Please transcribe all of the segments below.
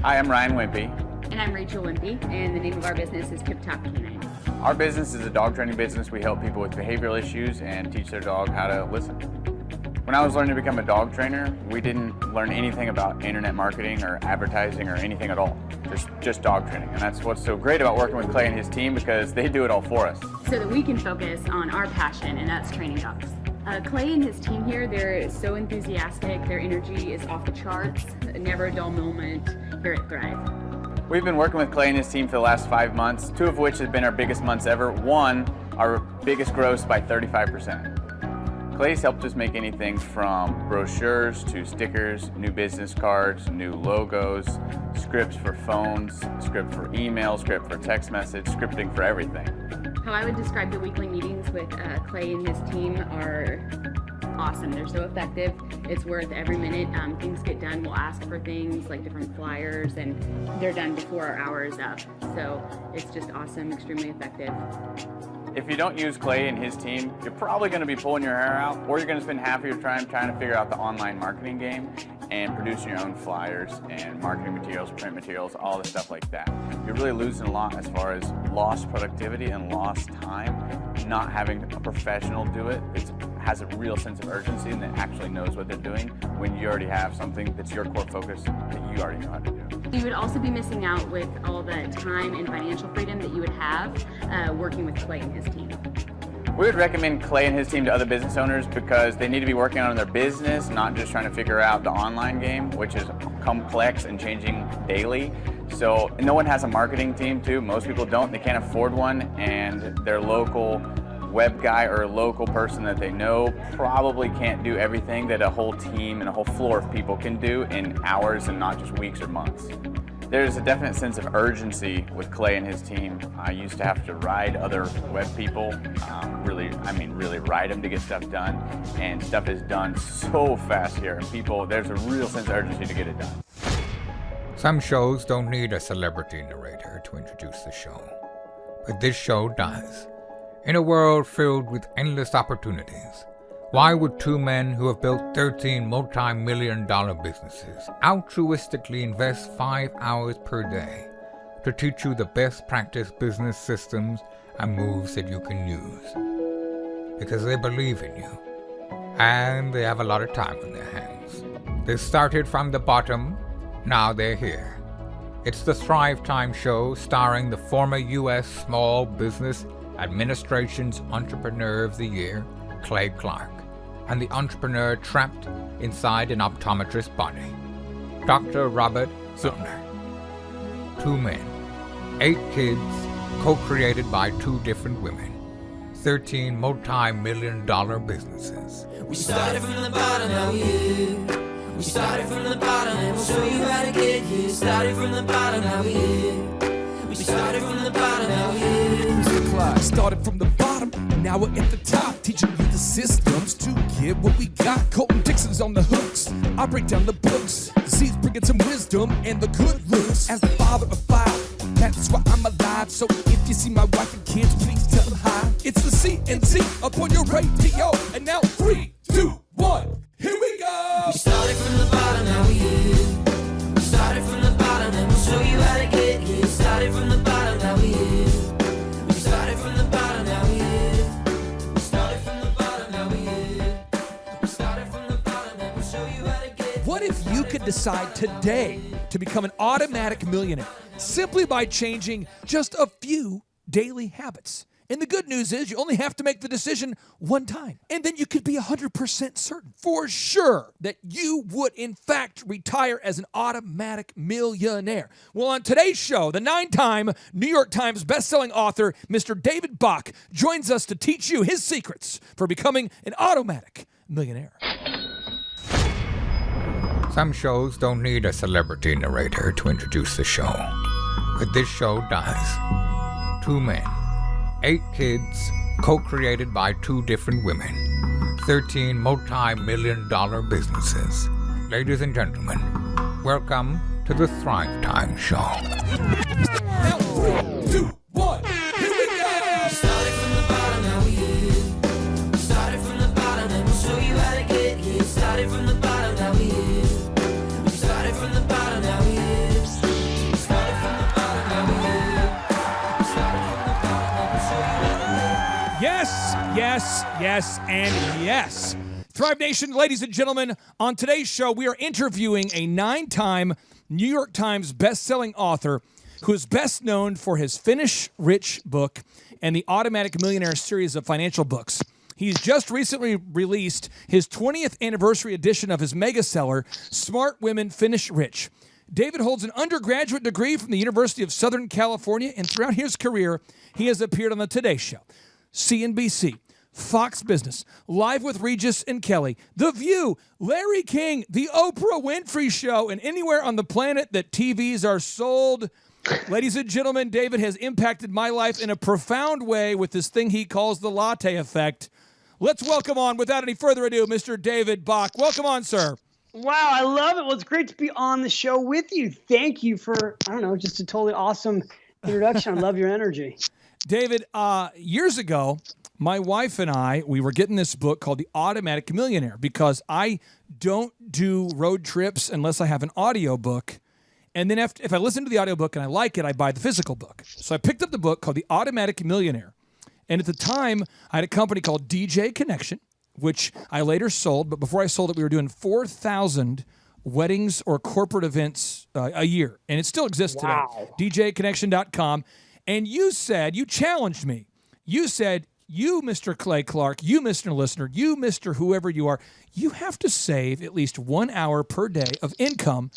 Hi, I'm Ryan Wimpy. And I'm Rachel Wimpy, and the name of our business is Pip Talk Canine. Our business is a dog training business. We help people with behavioral issues and teach their dog how to listen. When I was learning to become a dog trainer, we didn't learn anything about internet marketing or advertising or anything at all. Just dog training. And that's what's so great about working with Clay and his team, because they do it all for us. So that we can focus on our passion, and that's training dogs. Clay and his team here, they're so enthusiastic. Their energy is off the charts. Never a dull moment here at Thrive. We've been working with Clay and his team for the last 5 months, 2 of which have been our biggest months ever. 1, our biggest gross by 35%. Clay's helped us make anything from brochures to stickers, new business cards, new logos, scripts for phones, script for email, script for text message, scripting for everything. How I would describe the weekly meetings with Clay and his team are awesome. They're so effective. It's worth every minute. Things get done. We'll ask for things like different flyers, and they're done before our hour is up. So it's just awesome, extremely effective. If you don't use Clay and his team, you're probably going to be pulling your hair out, or you're going to spend half of your time trying to figure out the online marketing game and producing your own flyers and marketing materials, print materials, all the stuff like that. You're really losing a lot as far as lost productivity and lost time. Not having a professional do it, it has a real sense of urgency and that actually knows what they're doing when you already have something that's your core focus that you already know how to do. You would also be missing out with all the time and financial freedom that you would have working with Clay and his team. We would recommend Clay and his team to other business owners because they need to be working on their business, not just trying to figure out the online game, which is complex and changing daily. So no one has a marketing team too. Most people don't. They can't afford one, and their local web guy or a local person that they know probably can't do everything that a whole team and a whole floor of people can do in hours and not just weeks or months. There's a definite sense of urgency with Clay and his team. I used to have to ride other web people, really ride them to get stuff done, and stuff is done so fast here, and there's a real sense of urgency to get it done. Some shows don't need a celebrity narrator to introduce the show, but this show does. In a world filled with endless opportunities, why would 2 men who have built 13 multi-million-dollar businesses altruistically invest 5 hours per day to teach you the best practice business systems and moves that you can use? Because they believe in you, and they have a lot of time on their hands. They started from the bottom, now they're here. It's the Thrive Time Show, starring the former U.S. Small Business Administration's Entrepreneur of the Year, Clay Clark, and the entrepreneur trapped inside an optometrist's body, Dr. Robert Zillner. 2 men, 8 kids, co-created by 2 different women, 13 multi-million-dollar businesses. We started from the bottom, now we're here. We started from the bottom, and we'll show you how to get here. Started from the bottom, now we're here. We started from the bottom, now we're here. Mr. Clyde started from the bottom, and now we're at the top, teaching you the systems to get what we got. Colton Dixon's on the hooks, I break down the books. Z's bringing some wisdom and the good looks. As the father of 5, that's why I'm alive. So if you see my wife and kids, please tell them hi. It's the CNC up on your radio, and now 3, 2, 1, here we go. We started from the bottom, now we're here. We started from the bottom, and we'll show you how to get here. Started from the bottom, now we're here. We started from the bottom, now we're here. We started from the bottom, now we're here. We started from the bottom, and we'll show you how to get here. What if you could decide today to become an automatic millionaire simply by changing just a few daily habits? And the good news is you only have to make the decision one time. And then you could be 100% certain for sure that you would in fact retire as an automatic millionaire. Well, on today's show, the 9-time New York Times bestselling author, Mr. David Bach, joins us to teach you his secrets for becoming an automatic millionaire. Some shows don't need a celebrity narrator to introduce the show, but this show does. 2 men, 8 kids, co-created by 2 different women, 13 multi-million-dollar businesses. Ladies and gentlemen, welcome to the Thrive Time Show. Now 3, 2, 1, here we go! We started from the bottom, now we're here. We started from the bottom, and we'll show you how to get here. Started from the bottom, now we're here. We started from the bottom, now we're here. Yes, yes, and yes. Thrive Nation, ladies and gentlemen, on today's show, we are interviewing a 9-time New York Times best-selling author who is best known for his Finish Rich book and the Automatic Millionaire series of financial books. He's just recently released his 20th anniversary edition of his mega seller, Smart Women Finish Rich. David holds an undergraduate degree from the University of Southern California, and throughout his career, he has appeared on the Today Show, CNBC, Fox Business, Live with Regis and Kelly, The View, Larry King, The Oprah Winfrey Show, and anywhere on the planet that TVs are sold. Ladies and gentlemen, David has impacted my life in a profound way with this thing he calls the latte effect. Let's welcome on, without any further ado, Mr. David Bach. Welcome on, sir. Wow, I love it. Well, it's great to be on the show with you. Thank you for, just a totally awesome introduction. I love your energy. David, years ago, my wife and I, we were getting this book called The Automatic Millionaire because I don't do road trips unless I have an audio book. And then if I listen to the audiobook and I like it, I buy the physical book. So I picked up the book called The Automatic Millionaire. And at the time, I had a company called DJ Connection, which I later sold. But before I sold it, we were doing 4,000 weddings or corporate events a year. And it still exists today. DJconnection.com. And you challenged me. You said, you, Mr. Clay Clark, you, Mr. Listener, you, Mr. Whoever you are, you have to save at least 1 hour per day of income,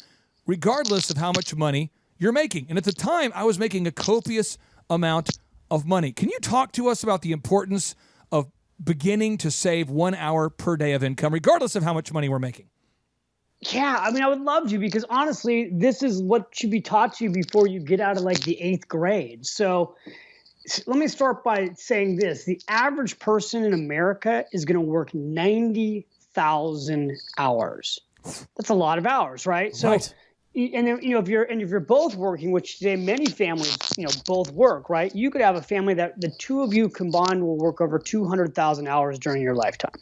regardless of how much money you're making. And at the time, I was making a copious amount of money. Can you talk to us about the importance of beginning to save 1 hour per day of income, regardless of how much money we're making? Yeah, I would love to, because honestly, this is what should be taught to you before you get out of like the 8th grade. So let me start by saying this. The average person in America is going to work 90,000 hours. That's a lot of hours, right? So, right. And then, if you're both working, which today many families, both work, right? You could have a family that the two of you combined will work over 200,000 hours during your lifetime.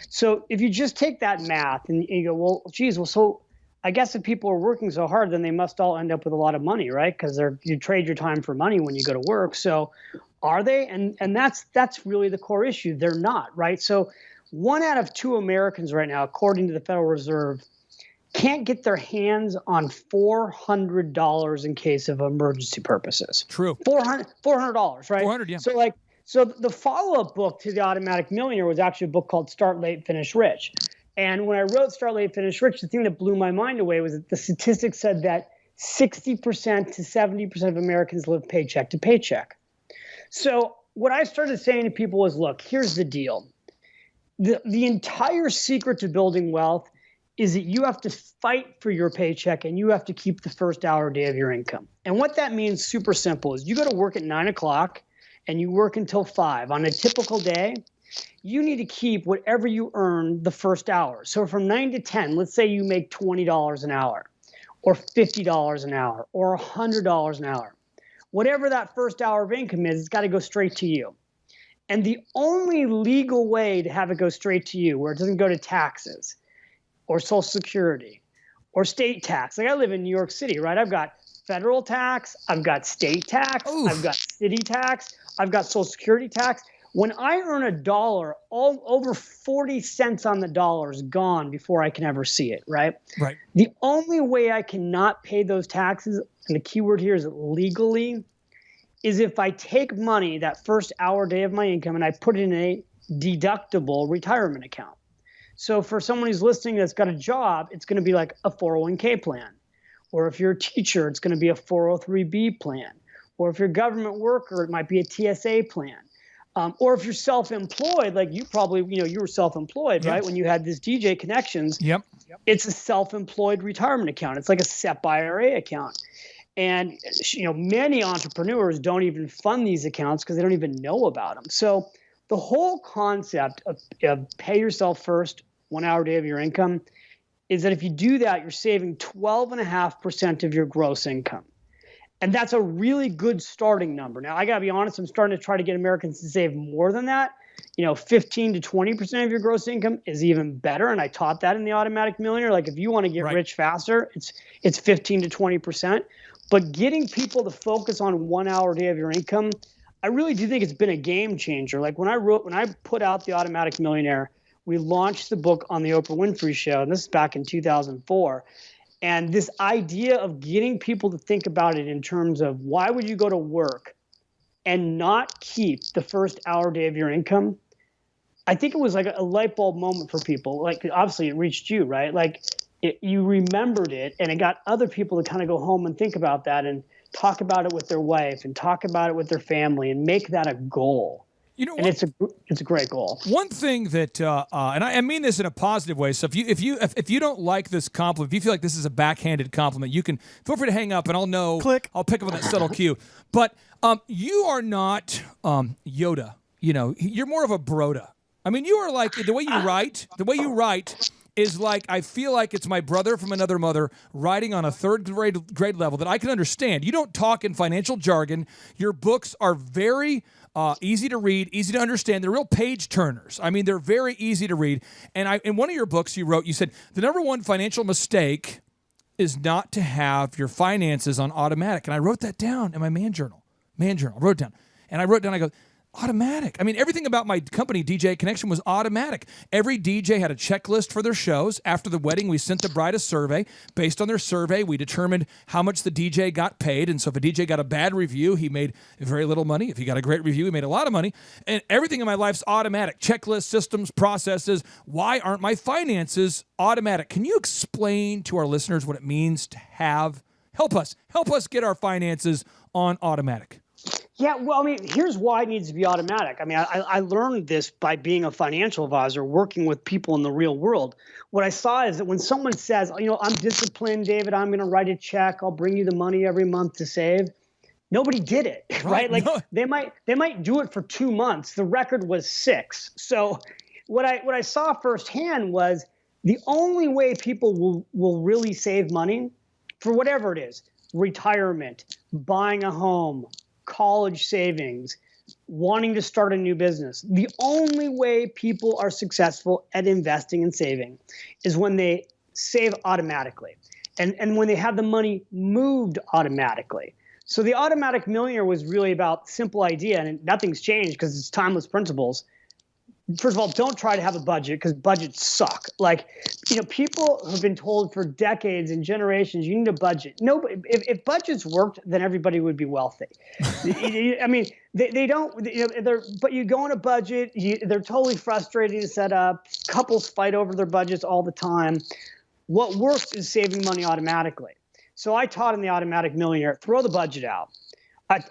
So if you just take that math and you go, well, so I guess if people are working so hard, then they must all end up with a lot of money, right? Because you trade your time for money when you go to work. So are they? And that's really the core issue. They're not, right? So 1 out of 2 Americans right now, according to the Federal Reserve, can't get their hands on $400 in case of emergency purposes. True. $400, right? 400, yeah. So the follow-up book to The Automatic Millionaire was actually a book called Start Late, Finish Rich. And when I wrote Start Late, Finish Rich, the thing that blew my mind away was that the statistics said that 60% to 70% of Americans live paycheck to paycheck. So what I started saying to people was, look, here's the deal. The entire secret to building wealth is that you have to fight for your paycheck and you have to keep the first hour a day of your income. And what that means, super simple, is you go to work at 9 o'clock and you work until 5. On a typical day, you need to keep whatever you earn the first hour. So from 9 to 10, let's say you make $20 an hour or $50 an hour or $100 an hour. Whatever that first hour of income is, it's got to go straight to you. And the only legal way to have it go straight to you, where it doesn't go to taxes or Social Security or state tax. Like I live in New York City, right? I've got federal tax, I've got state tax, I've got city tax, I've got Social Security tax. When I earn $1, all over 40 cents on the dollar is gone before I can ever see it, right? Right. The only way I cannot pay those taxes, and the key word here is legally, is if I take money, that first hour day of my income, and I put it in a deductible retirement account. So for someone who's listening that's got a job, it's going to be like a 401k plan. Or if you're a teacher, it's going to be a 403b plan. Or if you're a government worker, it might be a TSA plan. Or if you're self-employed, like you probably, you were self-employed, right? When you had this DJ Connections, it's a self-employed retirement account. It's like a SEP IRA account. And, many entrepreneurs don't even fund these accounts because they don't even know about them. So the whole concept of pay yourself first, 1 hour a day of your income, is that if you do that, you're saving 12.5% of your gross income. And that's a really good starting number. Now, I got to be honest, I'm starting to try to get Americans to save more than that. 15 to 20% of your gross income is even better. And I taught that in The Automatic Millionaire. Like if you want to get rich faster, it's 15 to 20%. But getting people to focus on 1 hour a day of your income, I really do think it's been a game changer. Like when I put out The Automatic Millionaire, we launched the book on the Oprah Winfrey Show, and this is back in 2004. And this idea of getting people to think about it in terms of why would you go to work and not keep the first hour day of your income, I think it was like a light bulb moment for people. Like obviously it reached you, right? Like you remembered it, and it got other people to kind of go home and think about that and talk about it with their wife and talk about it with their family and make that a goal. You know, and it's a great goal. One thing that, and I mean this in a positive way. So if you don't like this compliment, if you feel like this is a backhanded compliment, you can feel free to hang up, and I'll know. Click. I'll pick up on that subtle cue. But you are not Yoda. You know, you're more of a Broda. I mean, you are like the way you write. The way you write is like I feel like it's my brother from another mother writing on a third grade level that I can understand. You don't talk in financial jargon. Your books are very easy to read, easy to understand. They're real page turners. I mean, they're very easy to read. And in one of your books you wrote, you said, the number one financial mistake is not to have your finances on automatic. And I wrote that down in my man journal. I wrote it down. And I wrote down, I go, automatic. I mean, everything about my company, DJ Connection, was automatic. Every DJ had a checklist for their shows. After the wedding, we sent the bride a survey. Based on their survey, we determined how much the DJ got paid. And so if a DJ got a bad review, he made very little money. If he got a great review, he made a lot of money. And everything in my life's automatic. Checklists, systems, processes. Why aren't my finances automatic? Can you explain to our listeners what it means to have? Help us get our finances on automatic. Yeah, well, I mean, here's why it needs to be automatic. I mean, I learned this by being a financial advisor, working with people in the real world. What I saw is that when someone says, you know, I'm disciplined, David, I'm going to write a check, I'll bring you the money every month to save. Nobody did it, right? Like No. they might do it for 2 months. The record was 6. So what I saw firsthand was the only way people will really save money for whatever it is, retirement, buying a home, college savings, wanting to start a new business. The only way people are successful at investing and saving is when they save automatically and when they have the money moved automatically. So the Automatic Millionaire was really about the simple idea, and nothing's changed because it's timeless principles. First of all, don't try to have a budget because budgets suck. Like, you know, people have been told for decades and generations, you need a budget. No, if budgets worked, then everybody would be wealthy. I mean, they don't. You know, but you go on a budget, they're totally frustrated to set up. Couples fight over their budgets all the time. What works is saving money automatically. So I taught in the Automatic Millionaire, throw the budget out.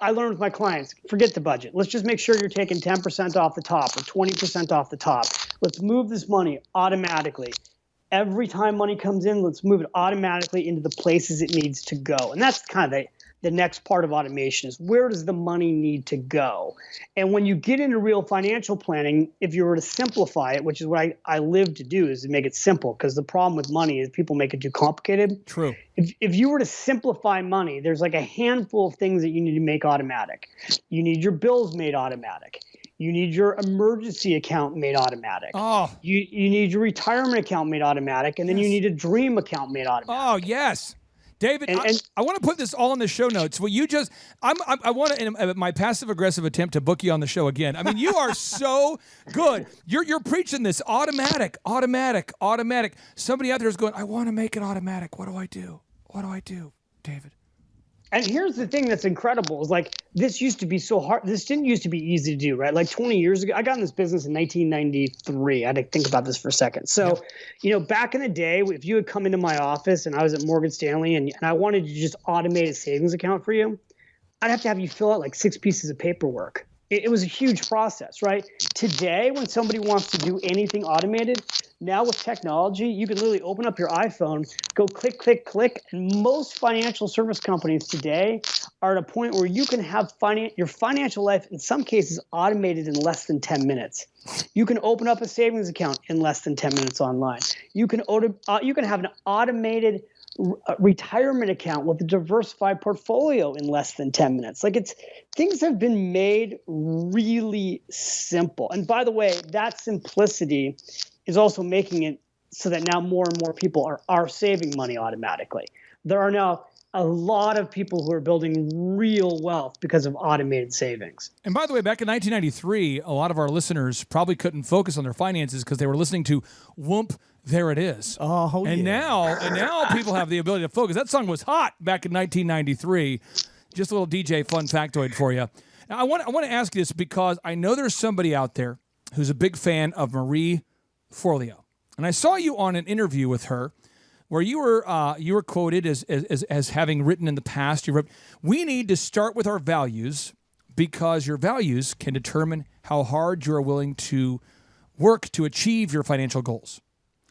I learned with my clients, forget the budget. Let's just make sure you're taking 10% off the top or 20% off the top. Let's move this money automatically. Every time money comes in, let's move it automatically into the places it needs to go. And that's kind of the next part of automation is where does the money need to go? And when you get into real financial planning, if you were to simplify it, which is what I live to do, is to make it simple, because the problem with money is people make it too complicated. True. If you were to simplify money, there's like a handful of things that you need to make automatic. You need your bills made automatic. You need your emergency account made automatic. Oh. You need your retirement account made automatic, and then you need a dream account made automatic. Oh, yes. David, And I want to put this all in the show notes. Well, I want to, in my passive aggressive attempt to book you on the show again. I mean, you are so good. You're preaching this automatic. Somebody out there is going, I want to make it automatic. What do I do? David? And here's the thing that's incredible is like this used to be so hard. This didn't used to be easy to do, right? Like 20 years ago, I got in this business in 1993. I had to think about this for a second. So, you know, back in the day, if you had come into my office and I was at Morgan Stanley and I wanted to just automate a savings account for you, I'd have to have you fill out like 6 pieces of paperwork. It was a huge process, right? Today, when somebody wants to do anything automated, now with technology, you can literally open up your iPhone, go click, click, click. And most financial service companies today are at a point where you can have your financial life, in some cases, automated in less than 10 minutes. You can open up a savings account in less than 10 minutes online. You can have an automated retirement account with a diversified portfolio in less than 10 minutes. Like things have been made really simple. And by the way, that simplicity is also making it so that now more and more people are saving money automatically. There are now a lot of people who are building real wealth because of automated savings. And by the way, back in 1993, a lot of our listeners probably couldn't focus on their finances because they were listening to Whoomp, There It Is. Oh, and yeah. now people have the ability to focus. That song was hot back in 1993. Just a little DJ fun factoid for you. Now, I want to ask you this because I know there's somebody out there who's a big fan of Marie Forleo. And I saw you on an interview with her where you were quoted as having written in the past. You wrote, "We need to start with our values because your values can determine how hard you are willing to work to achieve your financial goals.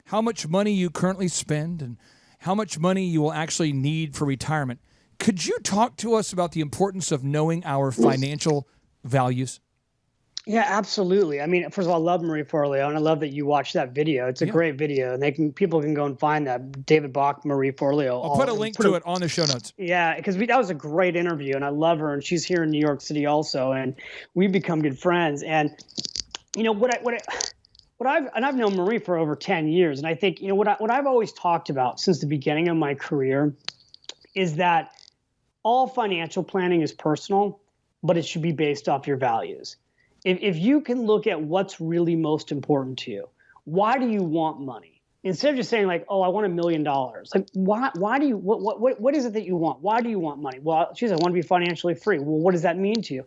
How much money you currently spend and how much money you will actually need for retirement." Could you talk to us about the importance of knowing our financial values? Yeah, absolutely. I mean, first of all, I love Marie Forleo, and I love that you watched that video. It's a great video, and people can go and find that. David Bach, Marie Forleo. I'll put a link to it on the show notes. Yeah, because that was a great interview, and I love her, and she's here in New York City also, and we've become good friends. And you know I've known Marie for over 10 years, and I think what I've always talked about since the beginning of my career is that all financial planning is personal, but it should be based off your values. If you can look at what's really most important to you, why do you want money? Instead of just saying like, oh, I want $1 million. Like, why do you, what is it that you want? Why do you want money? Well, geez, I want to be financially free. Well, what does that mean to you?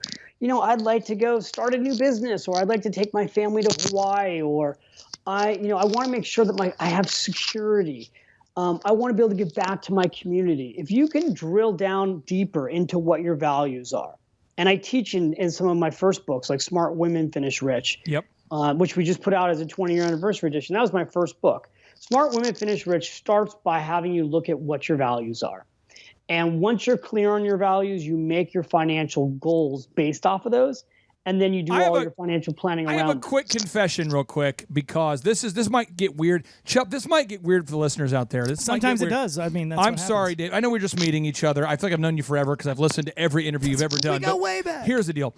I'd like to go start a new business, or I'd like to take my family to Hawaii, or I want to make sure that I have security. I want to be able to give back to my community. If you can drill down deeper into what your values are, and I teach in some of my first books, like Smart Women Finish Rich, which we just put out as a 20-year anniversary edition. That was my first book. Smart Women Finish Rich starts by having you look at what your values are. And once you're clear on your values, you make your financial goals based off of those. And then you do all your financial planning around. I have a quick confession real quick, because this might get weird. Chuck, this might get weird for the listeners out there. Sometimes it does. I mean, that's I'm sorry, Dave. I know we're just meeting each other. I feel like I've known you forever because I've listened to every interview you've ever done. We go way back. Here's the deal.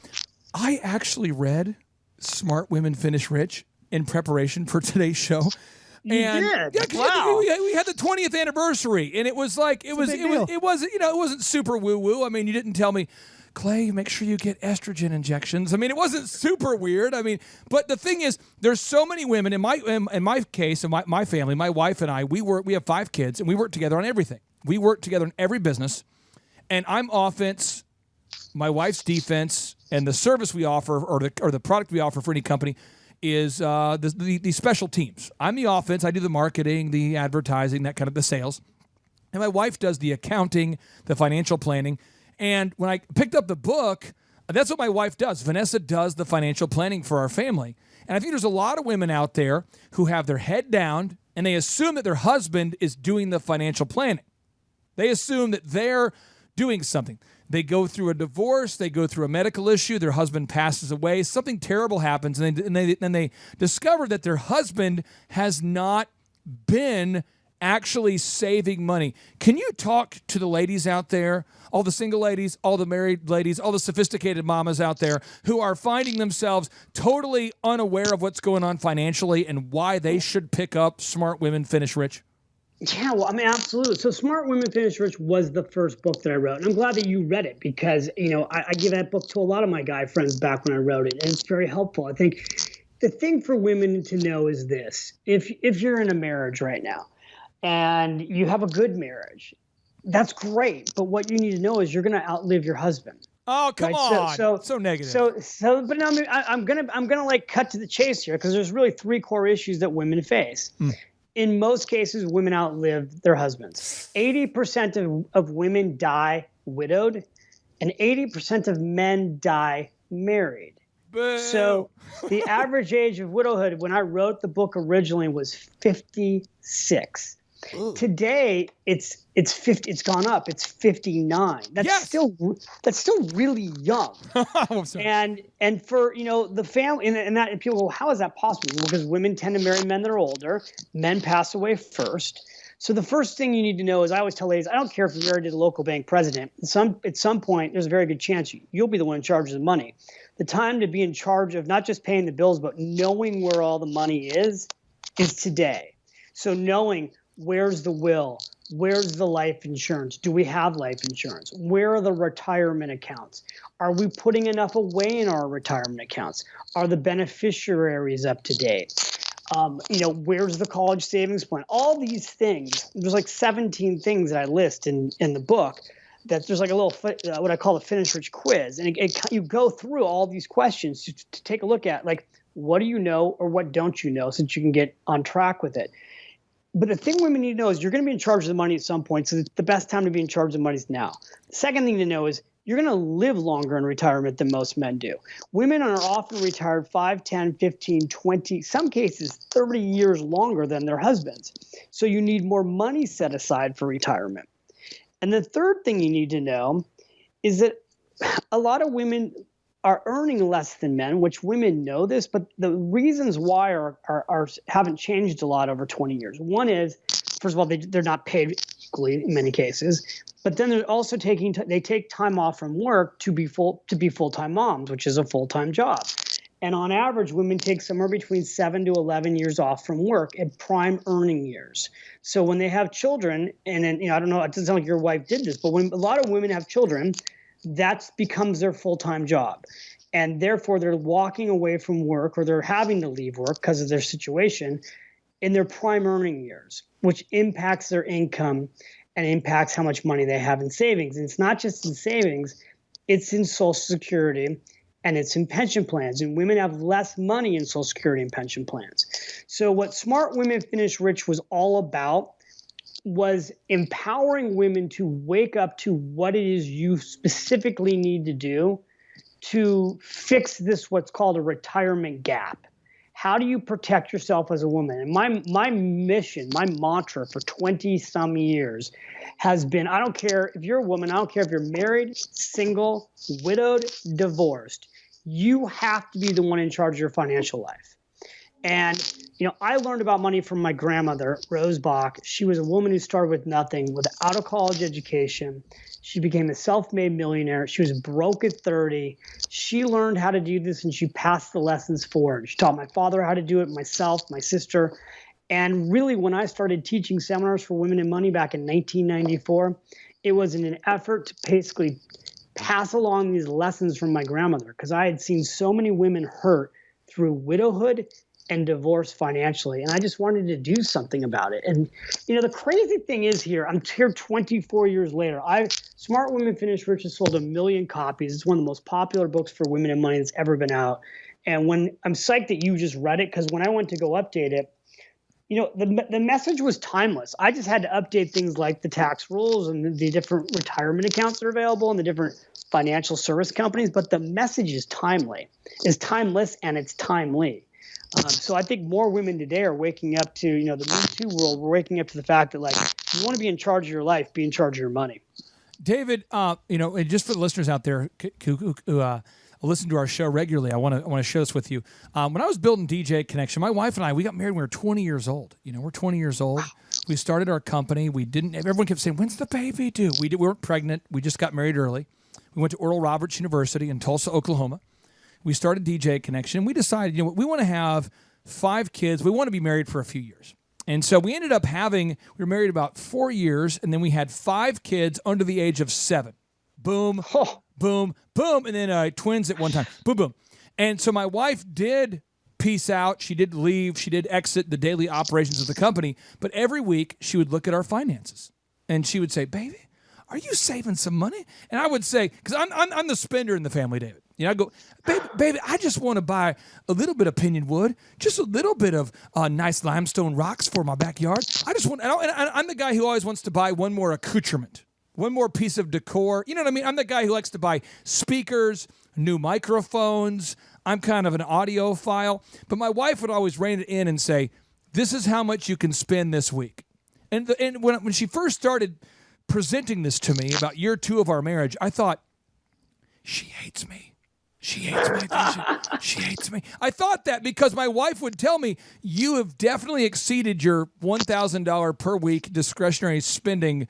I actually read Smart Women Finish Rich in preparation for today's show. You did? Yeah, 'cause Wow. we had the 20th anniversary, and it was like it wasn't super woo woo. I mean, you didn't tell me, Clay, make sure you get estrogen injections. I mean, it wasn't super weird. I mean, but the thing is, there's so many women in my case, in my family, my wife and I, we have 5 kids, and we work together on everything. We work together in every business, and I'm offense, my wife's defense, and the service we offer or the product we offer for any company is the special teams. I'm the offense. I do the marketing, the advertising, that kind of the sales. And my wife does the accounting, the financial planning. And when I picked up the book, that's what my wife does. Vanessa does the financial planning for our family. And I think there's a lot of women out there who have their head down and they assume that their husband is doing the financial planning. They assume that they're doing something. They go through a divorce, they go through a medical issue, their husband passes away, something terrible happens, and they discover that their husband has not been actually saving money. Can you talk to the ladies out there, all the single ladies, all the married ladies, all the sophisticated mamas out there who are finding themselves totally unaware of what's going on financially and why they should pick up Smart Women Finish Rich? Yeah, well, I mean, absolutely. So Smart Women Finish Rich was the first book that I wrote. And I'm glad that you read it because, I give that book to a lot of my guy friends back when I wrote it. And it's very helpful. I think the thing for women to know is this. If you're in a marriage right now and you have a good marriage, that's great. But what you need to know is you're going to outlive your husband. Oh, come on. So negative. But no, I'm gonna like cut to the chase here because there's really 3 core issues that women face. In most cases, women outlive their husbands. 80% of women die widowed, and 80% of men die married. Boo. So the average age of widowhood when I wrote the book originally was 56. Ooh. Today it's 50. It's gone up. It's 59. That's still really young. and for the family and people go, how is that possible? Well, because women tend to marry men that are older. Men pass away first. So the first thing you need to know is I always tell ladies, I don't care if you're married to the local bank president. At some point, there's a very good chance you'll be the one in charge of the money. The time to be in charge of not just paying the bills, but knowing where all the money is today. So knowing where's the will, Where's the life insurance? Do we have life insurance? Where are the retirement accounts? Are we putting enough away in our retirement accounts? Are the beneficiaries up to date? Where's the college savings plan? All these things. There's like 17 things that I list in the book. That there's like a little what I call a Finish Rich quiz, and you go through all these questions to take a look at, like, what do you know or what don't you know, so that you can get on track with it. But the thing women need to know is you're going to be in charge of the money at some point, so the best time to be in charge of money is now. The second thing to know is you're going to live longer in retirement than most men do. Women are often retired 5, 10, 15, 20, some cases 30 years longer than their husbands. So you need more money set aside for retirement. And the third thing you need to know is that a lot of women are earning less than men, which women know this, but the reasons why haven't changed a lot over 20 years. One is, first of all, they're not paid equally in many cases, but then they're also they take time off from work to be full-time moms, which is a full-time job. And on average, women take somewhere between 7 to 11 years off from work at prime earning years. So when they have children, and then, I don't know, it doesn't sound like your wife did this, but when a lot of women have children, that becomes their full-time job. And therefore, they're walking away from work, or they're having to leave work because of their situation in their prime earning years, which impacts their income and impacts how much money they have in savings. And it's not just in savings, it's in Social Security, and it's in pension plans. And women have less money in Social Security and pension plans. So what Smart Women Finish Rich was all about was empowering women to wake up to what it is you specifically need to do to fix this, what's called a retirement gap. How do you protect yourself as a woman? And my mission, my mantra for 20 some years has been, I don't care if you're a woman, I don't care if you're married, single, widowed, divorced, you have to be the one in charge of your financial life. And, I learned about money from my grandmother, Rose Bach. She was a woman who started with nothing, without a college education. She became a self-made millionaire. She was broke at 30. She learned how to do this, and she passed the lessons forward. She taught my father how to do it, myself, my sister. And really, when I started teaching seminars for women in money back in 1994, it was in an effort to basically pass along these lessons from my grandmother, because I had seen so many women hurt through widowhood and divorce financially. And I just wanted to do something about it. And, the crazy thing is I'm here 24 years later. Smart Women Finish Rich has sold 1 million copies. It's one of the most popular books for women in money that's ever been out. And when I'm psyched that you just read it, because when I went to go update it, the message was timeless. I just had to update things like the tax rules and the different retirement accounts that are available and the different financial service companies. But the message is timeless, and it's timely. So I think more women today are waking up to, the Me Too world. We're waking up to the fact that, like, you want to be in charge of your life, be in charge of your money. David, and just for the listeners out there who listen to our show regularly, I want to share this with you. When I was building DJ Connection, my wife and I, we got married when we were 20 years old. We're 20 years old. Wow. We started our company. Everyone kept saying, when's the baby due? We weren't pregnant. We just got married early. We went to Oral Roberts University in Tulsa, Oklahoma. We started DJ Connection. We decided, we want to have 5 kids. We want to be married for a few years. And so we ended up we were married about 4 years, and then we had 5 kids under the age of 7. Boom, boom, boom, and then twins at one time. Boom, boom. And so my wife did peace out. She did leave. She did exit the daily operations of the company. But every week, she would look at our finances, and she would say, baby, are you saving some money? And I would say, because I'm the spender in the family, David. I go, baby, I just want to buy a little bit of pinyon wood, just a little bit of nice limestone rocks for my backyard. I just want, and I'm the guy who always wants to buy one more accoutrement, one more piece of decor. You know what I mean? I'm the guy who likes to buy speakers, new microphones. I'm kind of an audiophile. But my wife would always rein it in and say, this is how much you can spend this week. And when she first started presenting this to me about year 2 of our marriage, I thought, she hates me. She hates me. She hates me. I thought that because my wife would tell me, you have definitely exceeded your $1,000 per week discretionary spending,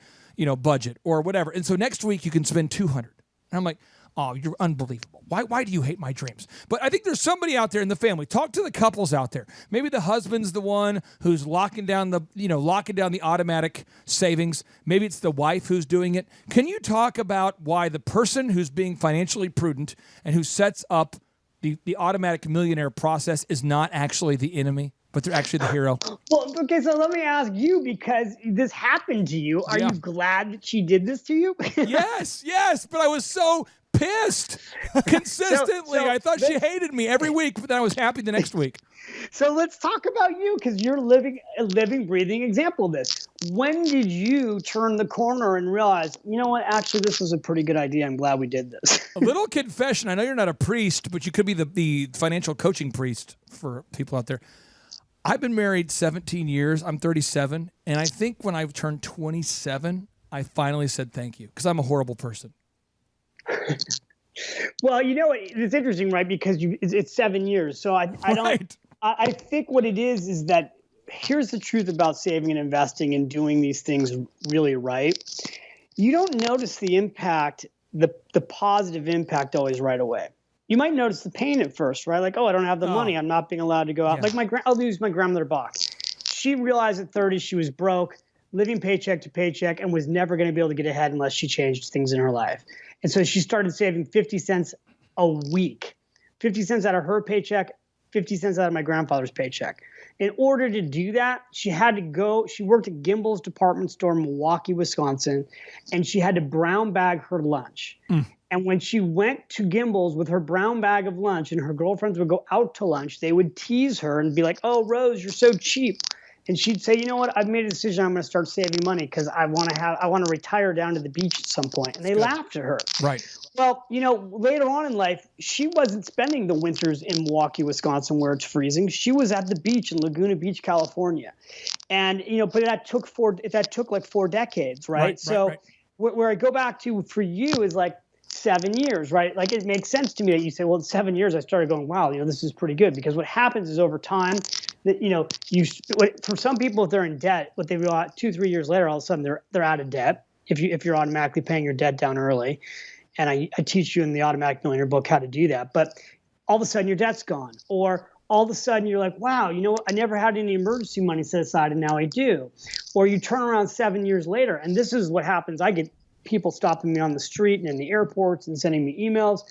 budget or whatever. And so next week you can spend $200. And I'm like, oh, you're unbelievable. Why do you hate my dreams? But I think there's somebody out there in the family. Talk to the couples out there. Maybe the husband's the one who's locking down the automatic savings. Maybe it's the wife who's doing it. Can you talk about why the person who's being financially prudent and who sets up the automatic millionaire process is not actually the enemy, but they're actually the hero? Well, okay, so let me ask you, because this happened to you. Are you glad that she did this to you? Yes, but I was so pissed consistently. I thought she hated me every week, but then I was happy the next week. So let's talk about you, because you're a living, breathing example of this. When did you turn the corner and realize, you know what, actually, this was a pretty good idea. I'm glad we did this. A little confession. I know you're not a priest, but you could be the financial coaching priest for people out there. I've been married 17 years. I'm 37. And I think when I turned 27, I finally said thank you, because I'm a horrible person. Well, you know what? It's interesting, right? Because it's 7 years. So I don't. Right. I think what it is that here's the truth about saving and investing and doing these things really right. You don't notice the impact, the positive impact always right away. You might notice the pain at first, right? Like, oh, I don't have the money. I'm not being allowed to go out. Yeah. Like I'll use my grandmother box. She realized at 30 she was broke, living paycheck to paycheck, and was never going to be able to get ahead unless she changed things in her life. And so she started saving 50 cents a week, 50 cents out of her paycheck, 50 cents out of my grandfather's paycheck. In order to do that, she worked at Gimbel's department store in Milwaukee, Wisconsin, and she had to brown bag her lunch. And when she went to Gimbel's with her brown bag of lunch and her girlfriends would go out to lunch, they would tease her and be like, oh, Rose, you're so cheap. And she'd say, you know what, I've made a decision. I'm going to start saving money because I want to retire down to the beach at some point. And they laughed at her. Right. Well, later on in life, she wasn't spending the winters in Milwaukee, Wisconsin, where it's freezing. She was at the beach in Laguna Beach, California. And, but that took like 4 decades, right? So where I go back to for you is like 7 years, right? Like it makes sense to me that you say, well, in 7 years, I started going, wow, this is pretty good. Because what happens is over time, that for some people, if they're in debt, what they realize 2-3 years later, all of a sudden they're out of debt. If you're automatically paying your debt down early, and I teach you in the Automatic Millionaire book how to do that. But all of a sudden your debt's gone, or all of a sudden you're like, wow, I never had any emergency money set aside, and now I do. Or you turn around 7 years later, and this is what happens. I get people stopping me on the street and in the airports and sending me emails.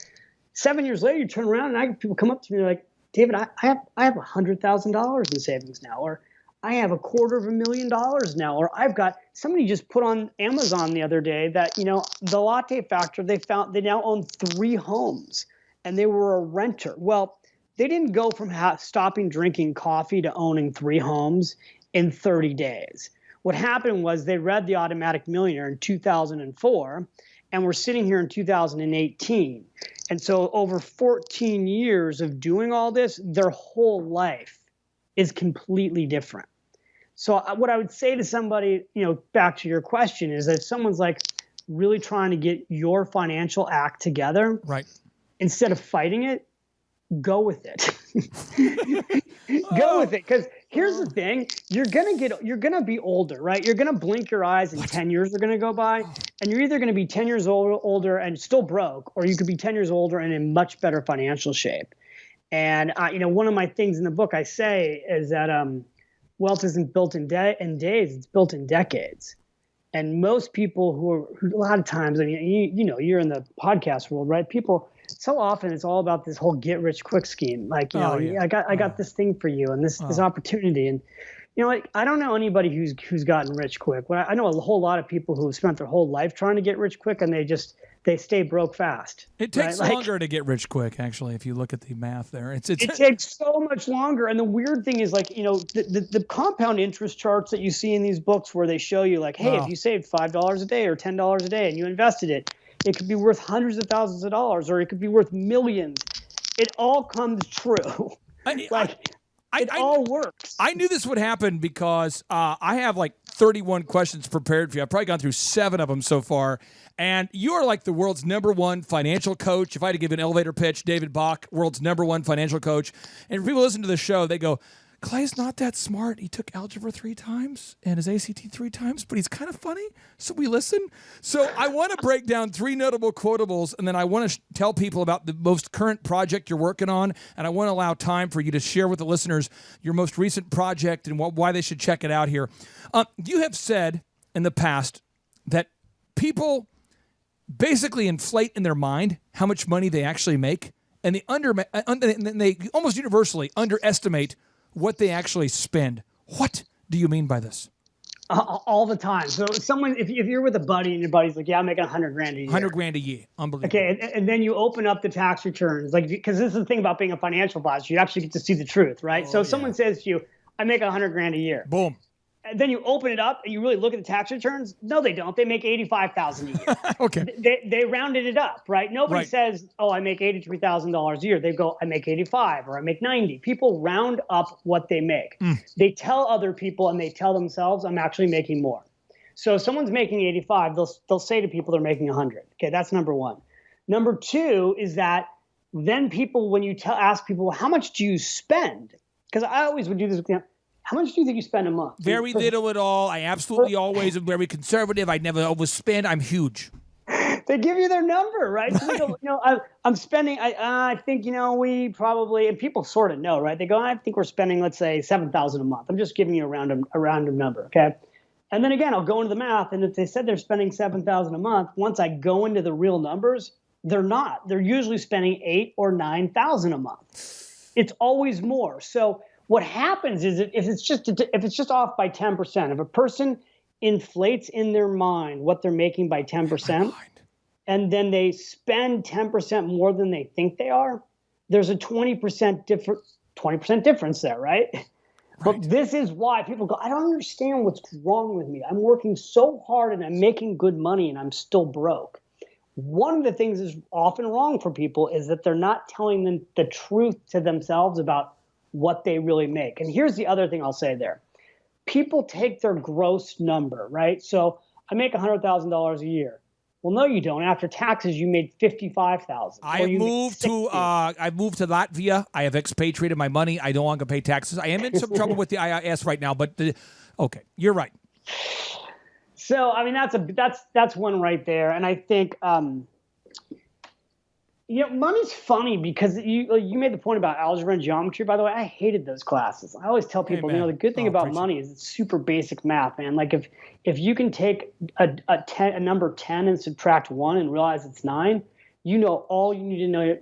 7 years later, you turn around and I get people come up to me like, David, I have $100,000 in savings now, or I have $250,000 now, or I've got somebody just put on Amazon the other day that, the Latte Factor, they now own 3 homes and they were a renter. Well, they didn't go from stopping drinking coffee to owning 3 homes in 30 days. What happened was they read The Automatic Millionaire in 2004, and we're sitting here in 2018. And so over 14 years of doing all this, their whole life is completely different. So what I would say to somebody, back to your question, is that if someone's like really trying to get your financial act together, right, instead of fighting it, go with it. Go with it. Because here's the thing, you're gonna be older, right? You're gonna blink your eyes and 10 years are gonna go by, and you're either gonna be 10 years older and still broke, or you could be 10 years older and in much better financial shape. And one of my things in the book I say is that wealth isn't built in days, it's built in decades. And most people who a lot of times, I mean, you're in the podcast world, right? People, so often it's all about this whole get rich quick scheme. Like, I got this thing for you and this opportunity. And, I don't know anybody who's gotten rich quick. Well, I know a whole lot of people who have spent their whole life trying to get rich quick, and they stay broke fast. It takes longer to get rich quick, actually, if you look at the math there. It takes so much longer. And the weird thing is, like, the compound interest charts that you see in these books where they show you, like, hey, if you saved $5 a day or $10 a day and you invested it, it could be worth hundreds of thousands of dollars, or it could be worth millions. It all comes true. It all works. I knew this would happen because I have like 31 questions prepared for you. I've probably gone through 7 of them so far. And you are like the world's #1 financial coach. If I had to give an elevator pitch, David Bach, world's #1 financial coach. And if people listen to the show, they go, Clay's not that smart. He took algebra 3 times and his ACT 3 times, but he's kind of funny, so we listen. So I want to break down 3 notable quotables, and then I want to tell people about the most current project you're working on, and I want to allow time for you to share with the listeners your most recent project and why they should check it out here. You have said in the past that people basically inflate in their mind how much money they actually make, and they almost universally underestimate what they actually spend. What do you mean by this? All the time. So someone, if you're with a buddy and your buddy's like, yeah, I'm making $100,000 a year. $100,000 a year. Unbelievable. Okay. And then you open up the tax returns, like, because this is the thing about being a financial advisor. You actually get to see the truth, right? So if someone says to you, I make $100,000 a year. Boom. And then you open it up and you really look at the tax returns. No, they don't. They make $85,000 a year. Okay. They rounded it up, right? Nobody says, oh, I make $83,000 a year. They go, I make 85 or I make 90. People round up what they make. They tell other people and they tell themselves, I'm actually making more. So if someone's making 85, they'll say to people they're making 100. Okay, that's number one. Number two is that then people, when you ask people, well, how much do you spend? Because I always would do this, how much do you think you spend a month? Very little at all. I absolutely always am very conservative. I never overspend. I'm huge. They give you their number, right? So they go, I'm spending, I think, we probably, and people sort of know, right? They go, I think we're spending, let's say, $7,000 a month. I'm just giving you a random number, okay? And then again, I'll go into the math, and if they said they're spending $7,000 a month, once I go into the real numbers, they're not. They're usually spending $8,000 or $9,000 a month. It's always more. So what happens is if it's just off by 10%, if a person inflates in their mind what they're making by 10%, and then they spend 10% more than they think they are, there's a 20% difference there, right? But this is why people go, I don't understand what's wrong with me. I'm working so hard and I'm making good money and I'm still broke. One of the things that's often wrong for people is that they're not telling them the truth to themselves about what they really make. And here's the other thing I'll say there. People take their gross number, right? So I make $100,000 a year. Well, no, you don't. After taxes, you made $55,000. I moved to Latvia. I have expatriated my money. I no longer pay taxes. I am in some trouble with the IRS right now, but okay, you're right. So I mean that's one right there, and I think money's funny because you made the point about algebra and geometry. By the way, I hated those classes. I always tell people, the good thing about money is it's super basic math, man. Like if you can take a number 10 and subtract 1 and realize it's 9, you know all you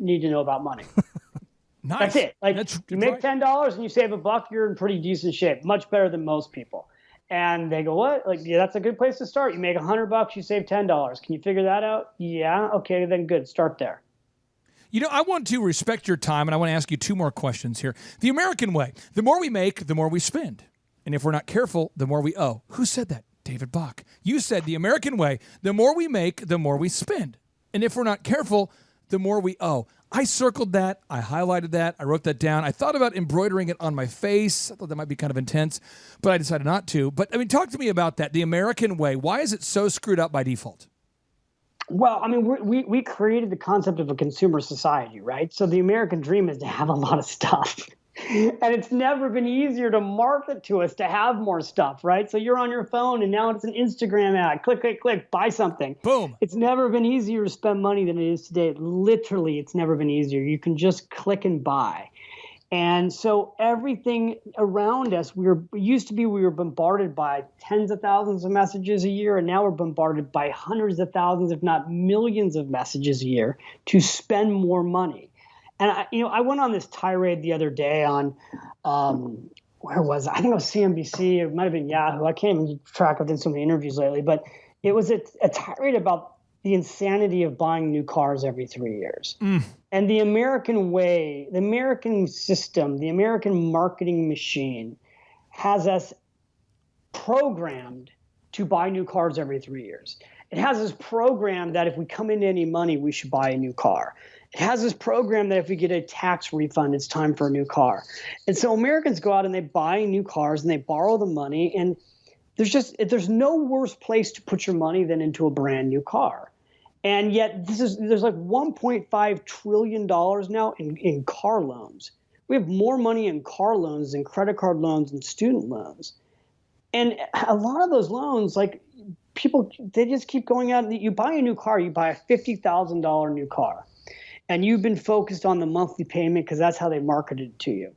need to know about money. Nice. That's it. Like you make $10 and you save $1, you're in pretty decent shape, much better than most people. And they go, what? Like, yeah, that's a good place to start. You make $100, you save $10. Can you figure that out? Yeah. Okay, then good. Start there. I want to respect your time, and I want to ask you 2 more questions here. The American way: the more we make, the more we spend, and if we're not careful, the more we owe. Who said that? David Bach. You said the American way: the more we make, the more we spend, and if we're not careful, the more we owe. I circled that. I highlighted that. I wrote that down. I thought about embroidering it on my face. I thought that might be kind of intense, but I decided not to. But, talk to me about that. The American way. Why is it so screwed up by default? Well, we created the concept of a consumer society, right? So the American dream is to have a lot of stuff. And it's never been easier to market to us to have more stuff, right? So you're on your phone and now it's an Instagram ad. Click, click, click, buy something. Boom. It's never been easier to spend money than it is today. Literally, it's never been easier. You can just click and buy. And so everything around us, we were bombarded by tens of thousands of messages a year, and now we're bombarded by hundreds of thousands, if not millions of messages a year to spend more money. And I went on this tirade the other day on, where was it? I think it was CNBC. It might have been Yahoo. I can't even keep track. I've done so many interviews lately, but it was a tirade about the insanity of buying new cars every 3 years. And the American way, the American system, the American marketing machine has us programmed to buy new cars every 3 years. It has us programmed that if we come into any money, we should buy a new car. It has this program that if we get a tax refund, it's time for a new car. And so Americans go out and they buy new cars and they borrow the money. And there's no worse place to put your money than into a brand new car. And yet there's like $1.5 trillion now in car loans, We have more money in car loans and credit card loans and student loans. And a lot of those loans, like people, they just keep going out. You buy a new car, you buy a $50,000 new car, and you've been focused on the monthly payment because that's how they marketed it to you.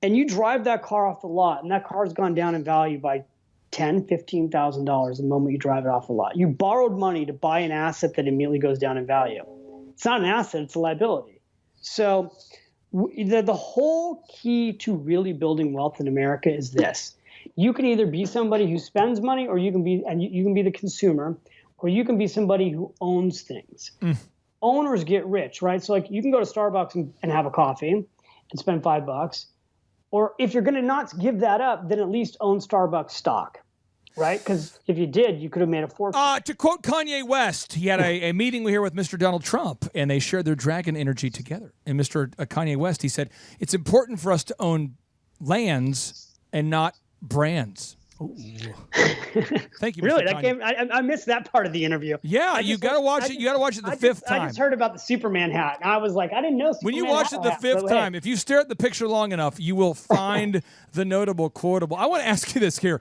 And you drive that car off the lot, and that car's gone down in value by $10,000, $15,000 the moment you drive it off the lot. You borrowed money to buy an asset that immediately goes down in value. It's not an asset, it's a liability. So the whole key to really building wealth in America is this. You can either be somebody who spends money, or you can be the consumer, or you can be somebody who owns things. Owners get rich, right? So like you can go to Starbucks and have a coffee and spend $5. Or if you're going to not give that up, then at least own Starbucks stock, right? Because if you did, you could have made a fortune. To quote Kanye West, he had a meeting here with Mr. Donald Trump, and they shared their dragon energy together. And Mr. Kanye West, he said, it's important for us to own lands and not brands. Thank you, Mr. Really? Kanye. I missed that part of the interview. Yeah, you got to watch it. You got to watch it the fifth time. I just heard about the Superman hat, and I was like, I didn't know Superman when you watch it the fifth time, if you stare at the picture long enough, you will find the notable quotable. I want to ask you this here.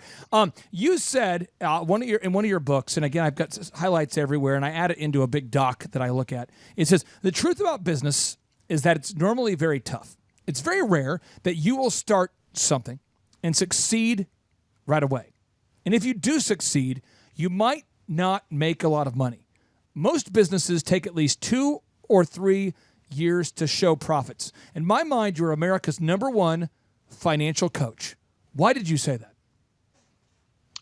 You said in one of your books, and again, I've got highlights everywhere, and I add it into a big doc that I look at. It says, the truth about business is that it's normally very tough. It's very rare that you will start something and succeed right away. And if you do succeed, you might not make a lot of money. Most businesses take at least 2 or 3 years to show profits. In my mind, you're America's #1 financial coach. Why did you say that?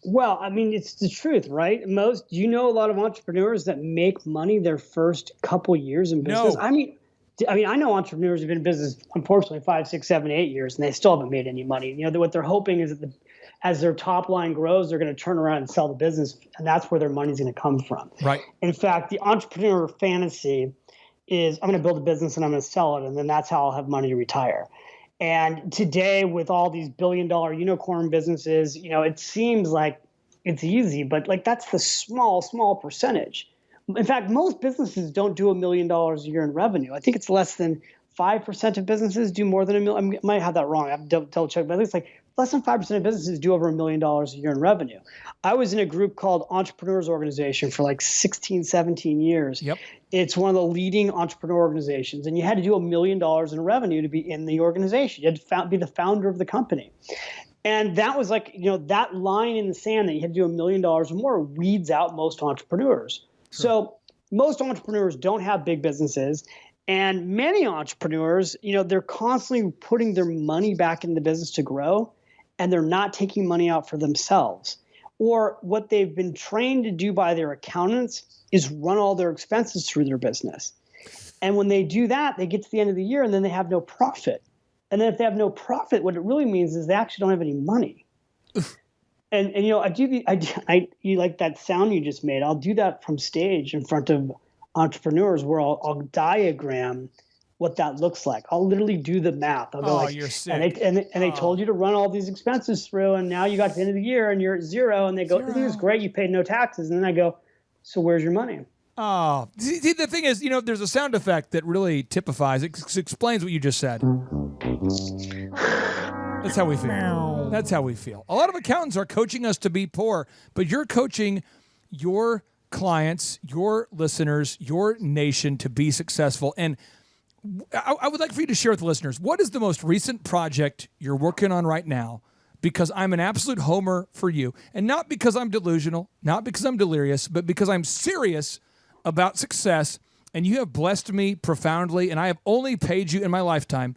Well, I mean, it's the truth, right? A lot of entrepreneurs that make money their first couple years in business. No. I mean, I know entrepreneurs who've been in business, unfortunately, 5, 6, 7, 8 years, and they still haven't made any money. What they're hoping is that as their top line grows, they're going to turn around and sell the business, and that's where their money's going to come from. Right. In fact, the entrepreneur fantasy is, I'm going to build a business and I'm going to sell it, and then that's how I'll have money to retire. And today, with all these billion-dollar unicorn businesses, it seems like it's easy, but like that's the small percentage. In fact, most businesses don't do $1 million a year in revenue. I think it's less than 5% of businesses do more than $1 million. I might have that wrong. I have to double check, but I think it's like less than 5% of businesses do over $1 million a year in revenue. I was in a group called Entrepreneurs Organization for like 16, 17 years. Yep. It's one of the leading entrepreneur organizations, and you had to do $1 million in revenue to be in the organization. You had to be the founder of the company. And that was like, that line in the sand that you had to do $1 million or more weeds out most entrepreneurs. Sure. So most entrepreneurs don't have big businesses. And many entrepreneurs, they're constantly putting their money back in the business to grow, and they're not taking money out for themselves. Or what they've been trained to do by their accountants is run all their expenses through their business. And when they do that, they get to the end of the year and then they have no profit. And then if they have no profit, what it really means is they actually don't have any money. And you like that sound you just made. I'll do that from stage in front of entrepreneurs where I'll diagram what that looks like. I'll literally do the math. I'll go you're sick. And they told you to run all these expenses through, and now you got to the end of the year and you're at zero. And they go, "This is great. You paid no taxes." And then I go, "So where's your money?" Oh, see, the thing is, there's a sound effect that really typifies, it explains what you just said. That's how we feel. That's how we feel. A lot of accountants are coaching us to be poor, but you're coaching your clients, your listeners, your nation to be successful. And I would like for you to share with the listeners, what is the most recent project you're working on right now? Because I'm an absolute homer for you. And not because I'm delusional, not because I'm delirious, but because I'm serious about success. And you have blessed me profoundly, and I have only paid you in my lifetime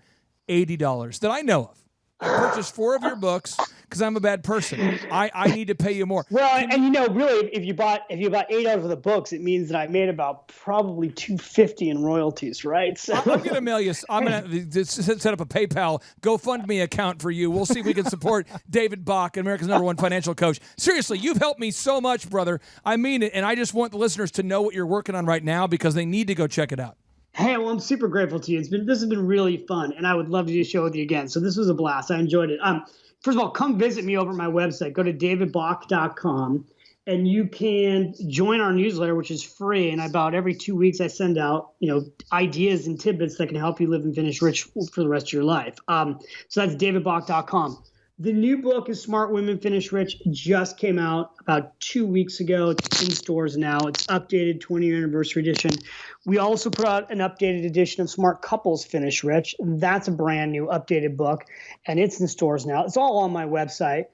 $80 that I know of. I purchased 4 of your books because I'm a bad person. I need to pay you more. Well, really, if you bought 8 out of the books, it means that I made about probably $250 in royalties, right? So I'm going to mail you. I'm going to set up a PayPal GoFundMe account for you. We'll see if we can support David Bach, America's #1 financial coach. Seriously, you've helped me so much, brother. I mean it, and I just want the listeners to know what you're working on right now because they need to go check it out. Hey, well, I'm super grateful to you. This has been really fun, and I would love to do a show with you again. So this was a blast. I enjoyed it. First of all, come visit me over at my website. Go to davidbach.com, and you can join our newsletter, which is free. And about every 2 weeks, I send out, ideas and tidbits that can help you live and finish rich for the rest of your life. So that's davidbach.com. The new book is Smart Women Finish Rich. It just came out about 2 weeks ago. It's in stores now. It's updated 20-year anniversary edition. We also put out an updated edition of Smart Couples Finish Rich. That's a brand new updated book, and it's in stores now. It's all on my website.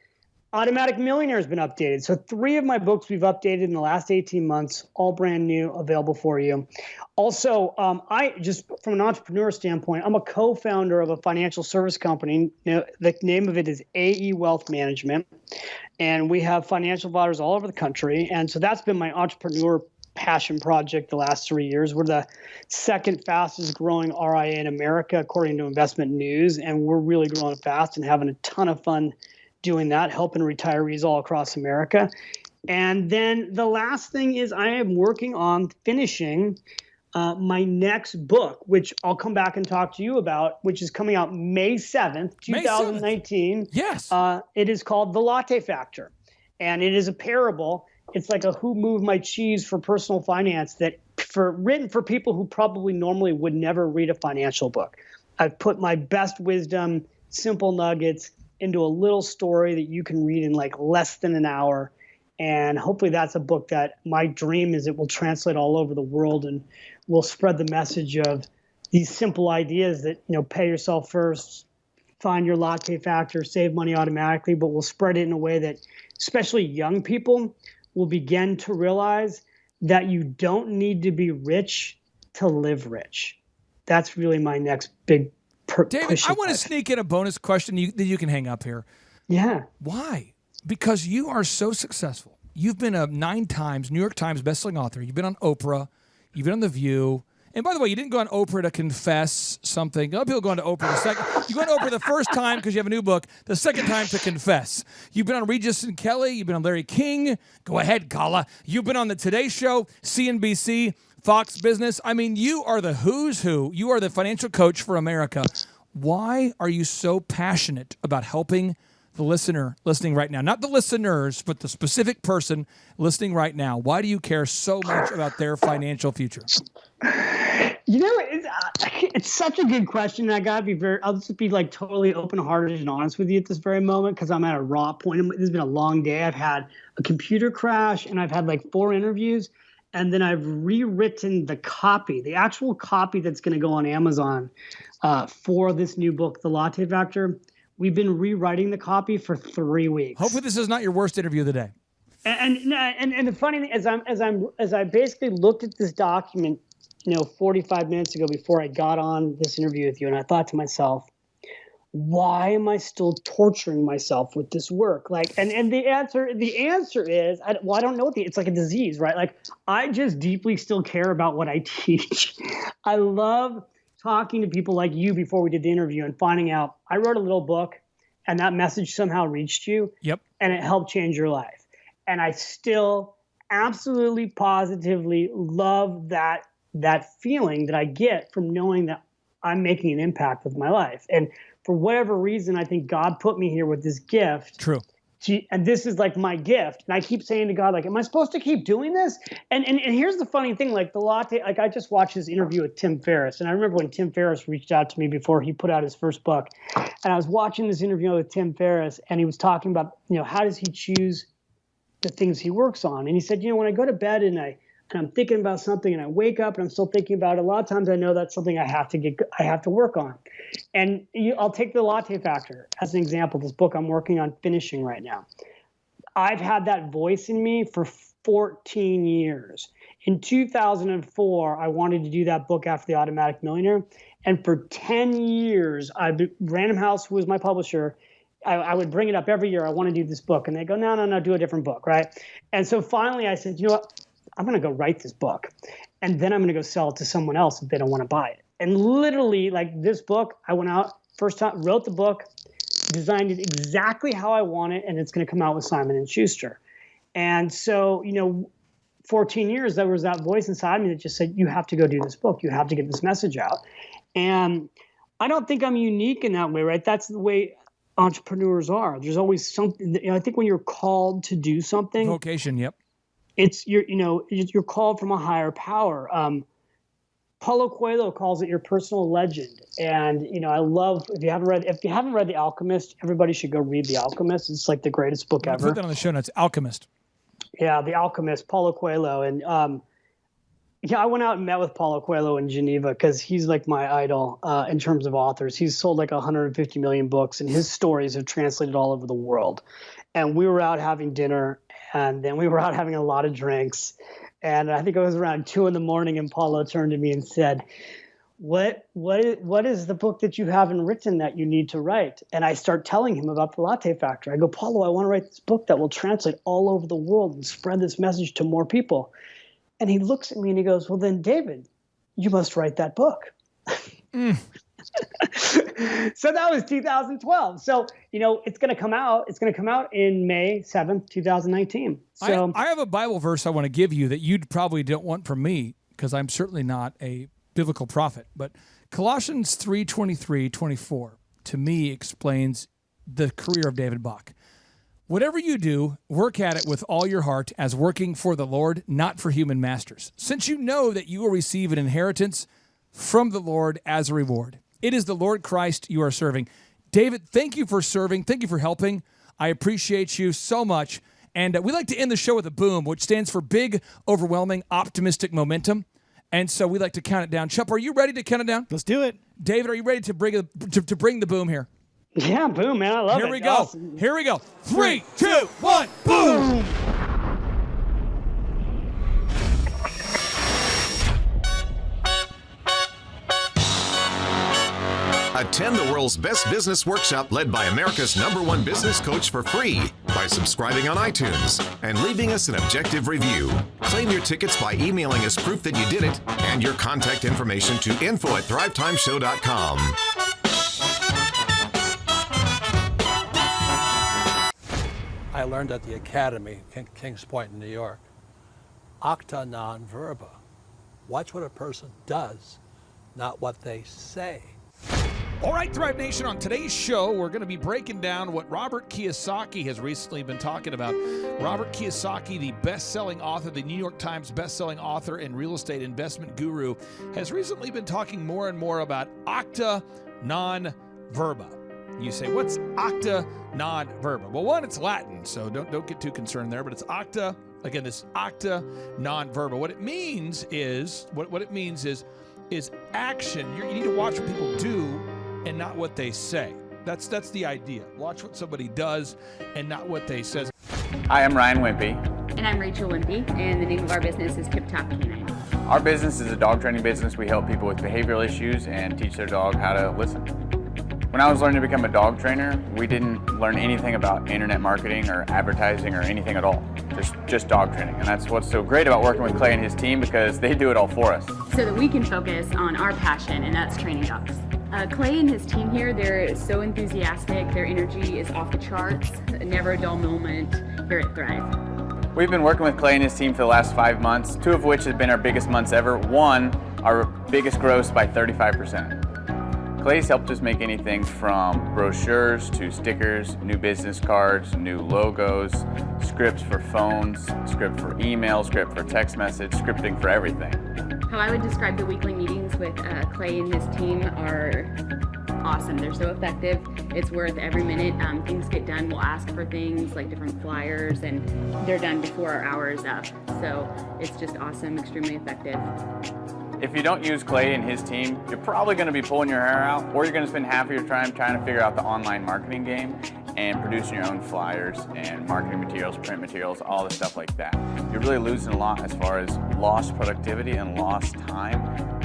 Automatic Millionaire has been updated. So 3 of my books we've updated in the last 18 months, all brand new, available for you. Also, I just from an entrepreneur standpoint, I'm a co-founder of a financial service company. The name of it is AE Wealth Management. And we have financial advisors all over the country. And so that's been my entrepreneur passion project the last 3 years. We're the second fastest growing RIA in America, according to Investment News. And we're really growing fast and having a ton of fun doing that, helping retirees all across America. And then the last thing is I am working on finishing my next book, which I'll come back and talk to you about, which is coming out May 7th, 2019. Yes. It is called The Latte Factor. And it is a parable. It's like a Who Moved My Cheese for personal finance written for people who probably normally would never read a financial book. I've put my best wisdom, simple nuggets into a little story that you can read in like less than an hour. And hopefully that's a book that my dream is it will translate all over the world and will spread the message of these simple ideas that, pay yourself first, find your latte factor, save money automatically, but we'll spread it in a way that especially young people will begin to realize that you don't need to be rich to live rich. That's really my next big David, I want to sneak in a bonus question that you can hang up here. Yeah. Why? Because you are so successful. You've been a 9 times New York Times bestselling author. You've been on Oprah. You've been on The View. And by the way, you didn't go on Oprah to confess something. Other people go on to Oprah the second. You go on Oprah the first time because you have a new book. The second time to confess. You've been on Regis and Kelly. You've been on Larry King. Go ahead, Kala. You've been on the Today Show, CNBC, Fox Business. I mean, you are the who's who. You are the financial coach for America. Why are you so passionate about helping the listener listening right now? Not the listeners, but the specific person listening right now. Why do you care so much about their financial future? It's such a good question. And I'll just be like totally open-hearted and honest with you at this very moment because I'm at a raw point. This has been a long day. I've had a computer crash and I've had like 4 interviews. And then I've rewritten the actual copy that's going to go on Amazon for this new book, The Latte Factor. We've been rewriting the copy for 3 weeks. Hopefully this is not your worst interview of the day. And the funny thing as I basically looked at this document, 45 minutes ago before I got on this interview with you, and I thought to myself, why am I still torturing myself with this work? Like, and the answer is, I don't know it's like a disease, right? Like, I just deeply still care about what I teach. I love talking to people like you before we did the interview and finding out I wrote a little book and that message somehow reached you. Yep. And it helped change your life. And I still absolutely positively love that feeling that I get from knowing that I'm making an impact with my life. And for whatever reason, I think God put me here with this gift. True. And this is like my gift. And I keep saying to God, like, am I supposed to keep doing this? And here's the funny thing, like the latte, like I just watched this interview with Tim Ferriss. And I remember when Tim Ferriss reached out to me before he put out his first book. And I was watching this interview with Tim Ferriss and he was talking about, how does he choose the things he works on? And he said, when I go to bed and I'm thinking about something and I wake up and I'm still thinking about it, a lot of times I know that's something I have to work on. And I'll take the Latte Factor as an example, this book I'm working on finishing right now. I've had that voice in me for 14 years. In 2004, I wanted to do that book after The Automatic Millionaire. And for 10 years, Random House was my publisher. I would bring it up every year. I want to do this book. And they go, no, do a different book, right? And so finally I said, you know what? I'm going to go write this book. And then I'm going to go sell it to someone else if they don't want to buy it. And literally, like this book, I went out first time, wrote the book, designed it exactly how I want it, and it's going to come out with Simon & Schuster. And so, 14 years, there was that voice inside me that just said, you have to go do this book. You have to get this message out. And I don't think I'm unique in that way, right? That's the way entrepreneurs are. There's always something. I think when you're called to do something, vocation, yep. you're called from a higher power. Paulo Coelho calls it your personal legend, and I love if you haven't read The Alchemist, everybody should go read The Alchemist. It's like the greatest book ever. Put that on the show notes. Alchemist. Yeah, The Alchemist, Paulo Coelho, and I went out and met with Paulo Coelho in Geneva because he's like my idol in terms of authors. He's sold like 150 million books, and his stories have translated all over the world. And we were out having dinner, and then we were out having a lot of drinks. And I think it was around 2 a.m, and Paulo turned to me and said, what is the book that you haven't written that you need to write? And I start telling him about the Latte Factory. I go, Paulo, I want to write this book that will translate all over the world and spread this message to more people. And he looks at me and he goes, well, then, David, you must write that book. So that was 2012. So, it's going to come out. It's going to come out in May 7th, 2019. So I have a Bible verse I want to give you that you probably don't want from me because I'm certainly not a biblical prophet. But Colossians 3:23-24 to me explains the career of David Bach. Whatever you do, work at it with all your heart as working for the Lord, not for human masters, since you know that you will receive an inheritance from the Lord as a reward. It is the Lord Christ you are serving. David, thank you for serving. Thank you for helping. I appreciate you so much. And we like to end the show with a boom, which stands for big, overwhelming, optimistic momentum. And so we like to count it down. Chup, are you ready to count it down? Let's do it. David, are you ready to bring the boom here? yeah, boom, man. I love it. Here we go. Awesome. Here we go. 3, 2, 1, boom! Attend the world's best business workshop led by America's #1 business coach for free by subscribing on iTunes and leaving us an objective review. Claim your tickets by emailing us proof that you did it and your contact information to info@thrivetimeshow.com. I learned at the Academy, Kings Point in New York, acta non verba. Watch what a person does, not what they say. All right, Thrive Nation, on today's show, we're going to be breaking down what Robert Kiyosaki has recently been talking about. Robert Kiyosaki, the best-selling author, the New York Times best-selling author and real estate investment guru, has recently been talking more and more about acta non verba. You say, what's acta non verba? Well, one, it's Latin, so don't get too concerned there, but it's acta, again, this acta non verba. What it means is, what it means is action. You need to watch what people do and not what they say. That's the idea. Watch what somebody does and not what they say. Hi, I'm Ryan Wimpy. And I'm Rachel Wimpy, and the name of our business is Tip Top Canine. Our business is a dog training business. We help people with behavioral issues and teach their dog how to listen. When I was learning to become a dog trainer, we didn't learn anything about internet marketing or advertising or anything at all. Just dog training. And that's what's so great about working with Clay and his team, because they do it all for us. So that we can focus on our passion, and that's training dogs. Clay and his team here, they're so enthusiastic. Their energy is off the charts. Never a dull moment here at Thrive. We've been working with Clay and his team for the last 5 months, 2 of which have been our biggest months ever. 1, our biggest gross by 35%. Clay's helped us make anything from brochures to stickers, new business cards, new logos, scripts for phones, script for email, script for text message, scripting for everything. How I would describe the weekly meetings with Clay and his team are awesome. They're so effective. It's worth every minute. Things get done. We'll ask for things like different flyers, and they're done before our hour is up. So it's just awesome, extremely effective. If you don't use Clay and his team, you're probably going to be pulling your hair out, or you're going to spend half of your time trying to figure out the online marketing game and producing your own flyers and marketing materials, print materials, all the stuff like that. You're really losing a lot as far as lost productivity and lost time,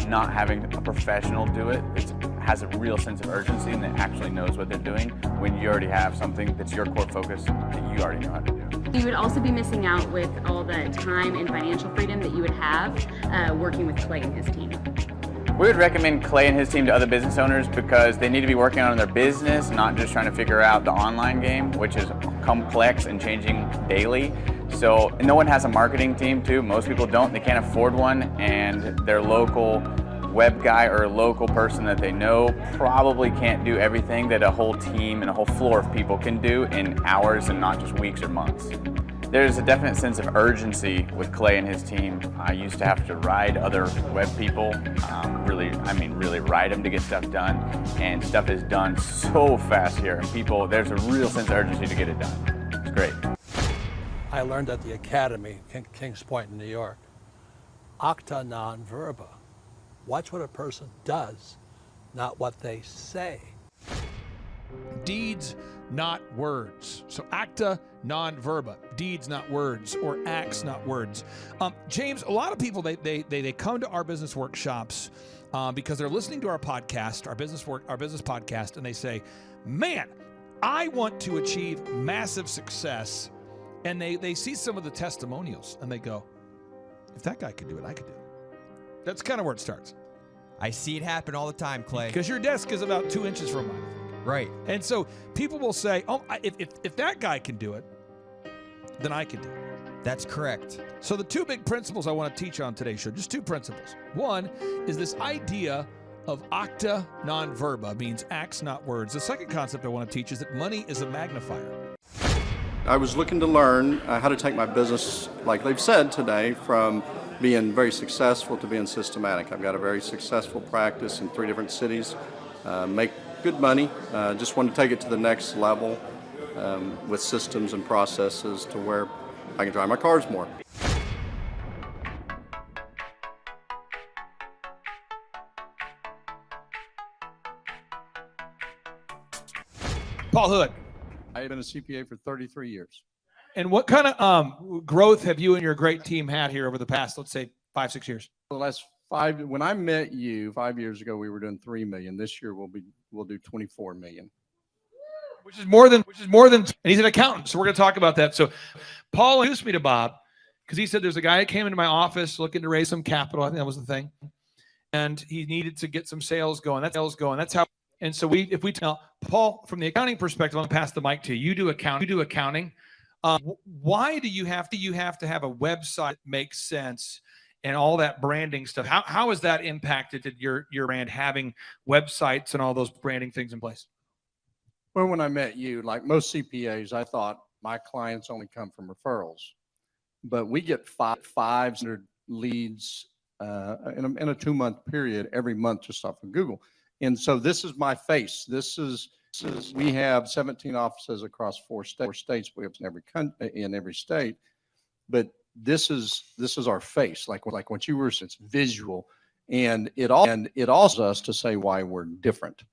not having a professional do it. It has a real sense of urgency and that actually knows what they're doing when you already have something that's your core focus that you already know how to do. You would also be missing out with all the time and financial freedom that you would have working with Clay and his team. We would recommend Clay and his team to other business owners because they need to be working on their business, not just trying to figure out the online game, which is complex and changing daily. So no one has a marketing team too. Most people don't. They can't afford one, and their local web guy or a local person that they know probably can't do everything that a whole team and a whole floor of people can do in hours and not just weeks or months. There's a definite sense of urgency with Clay and his team. I used to have to ride other web people, really ride them to get stuff done, and stuff is done so fast here. And there's a real sense of urgency to get it done. It's great. I learned at the Academy, Kings Point in New York, acta non verba. Watch what a person does, not what they say. Deeds, not words. So acta non verba, deeds, not words, or acts, not words. James, a lot of people, they come to our business workshops because they're listening to our podcast, our business podcast, and they say, man, I want to achieve massive success. And they see some of the testimonials and they go, if that guy could do it, I could do it. That's kind of where it starts. I see it happen all the time, Clay. Because your desk is about 2 inches from mine. Right. And so people will say, oh, if that guy can do it, then I can do it. That's correct. So the two big principles I want to teach on today's show, just two principles. One is this idea of acta non verba, means acts, not words. The second concept I want to teach is that money is a magnifier. I was looking to learn how to take my business, like they've said today, from being very successful to being systematic. I've got a very successful practice in 3 different cities, make good money, just want to take it to the next level with systems and processes to where I can drive my cars more. Paul Hood. I have been a CPA for 33 years. And what kind of growth have you and your great team had here over the past, let's say, 5-6 years? The last 5, when I met you 5 years ago, we were doing $3 million. This year we'll do $24 million. Which is more than, and he's an accountant, so we're going to talk about that. So Paul introduced me to Bob because he said there's a guy that came into my office looking to raise some capital. I think that was the thing. And he needed to get some sales going. That's how. And so if we tell Paul, from the accounting perspective, I'll pass the mic to you. You do accounting. Why do you have to have a website that makes sense and all that branding stuff? How has that impacted your brand, having websites and all those branding things in place? Well, when I met you, like most CPAs, I thought my clients only come from referrals, but we get 500 leads in a 2-month period every month just off of Google. And so this is my face. We have 17 offices across 4 states. We have in every state, but this is our face. Like what you were saying, it's visual, and it also us to say why we're different.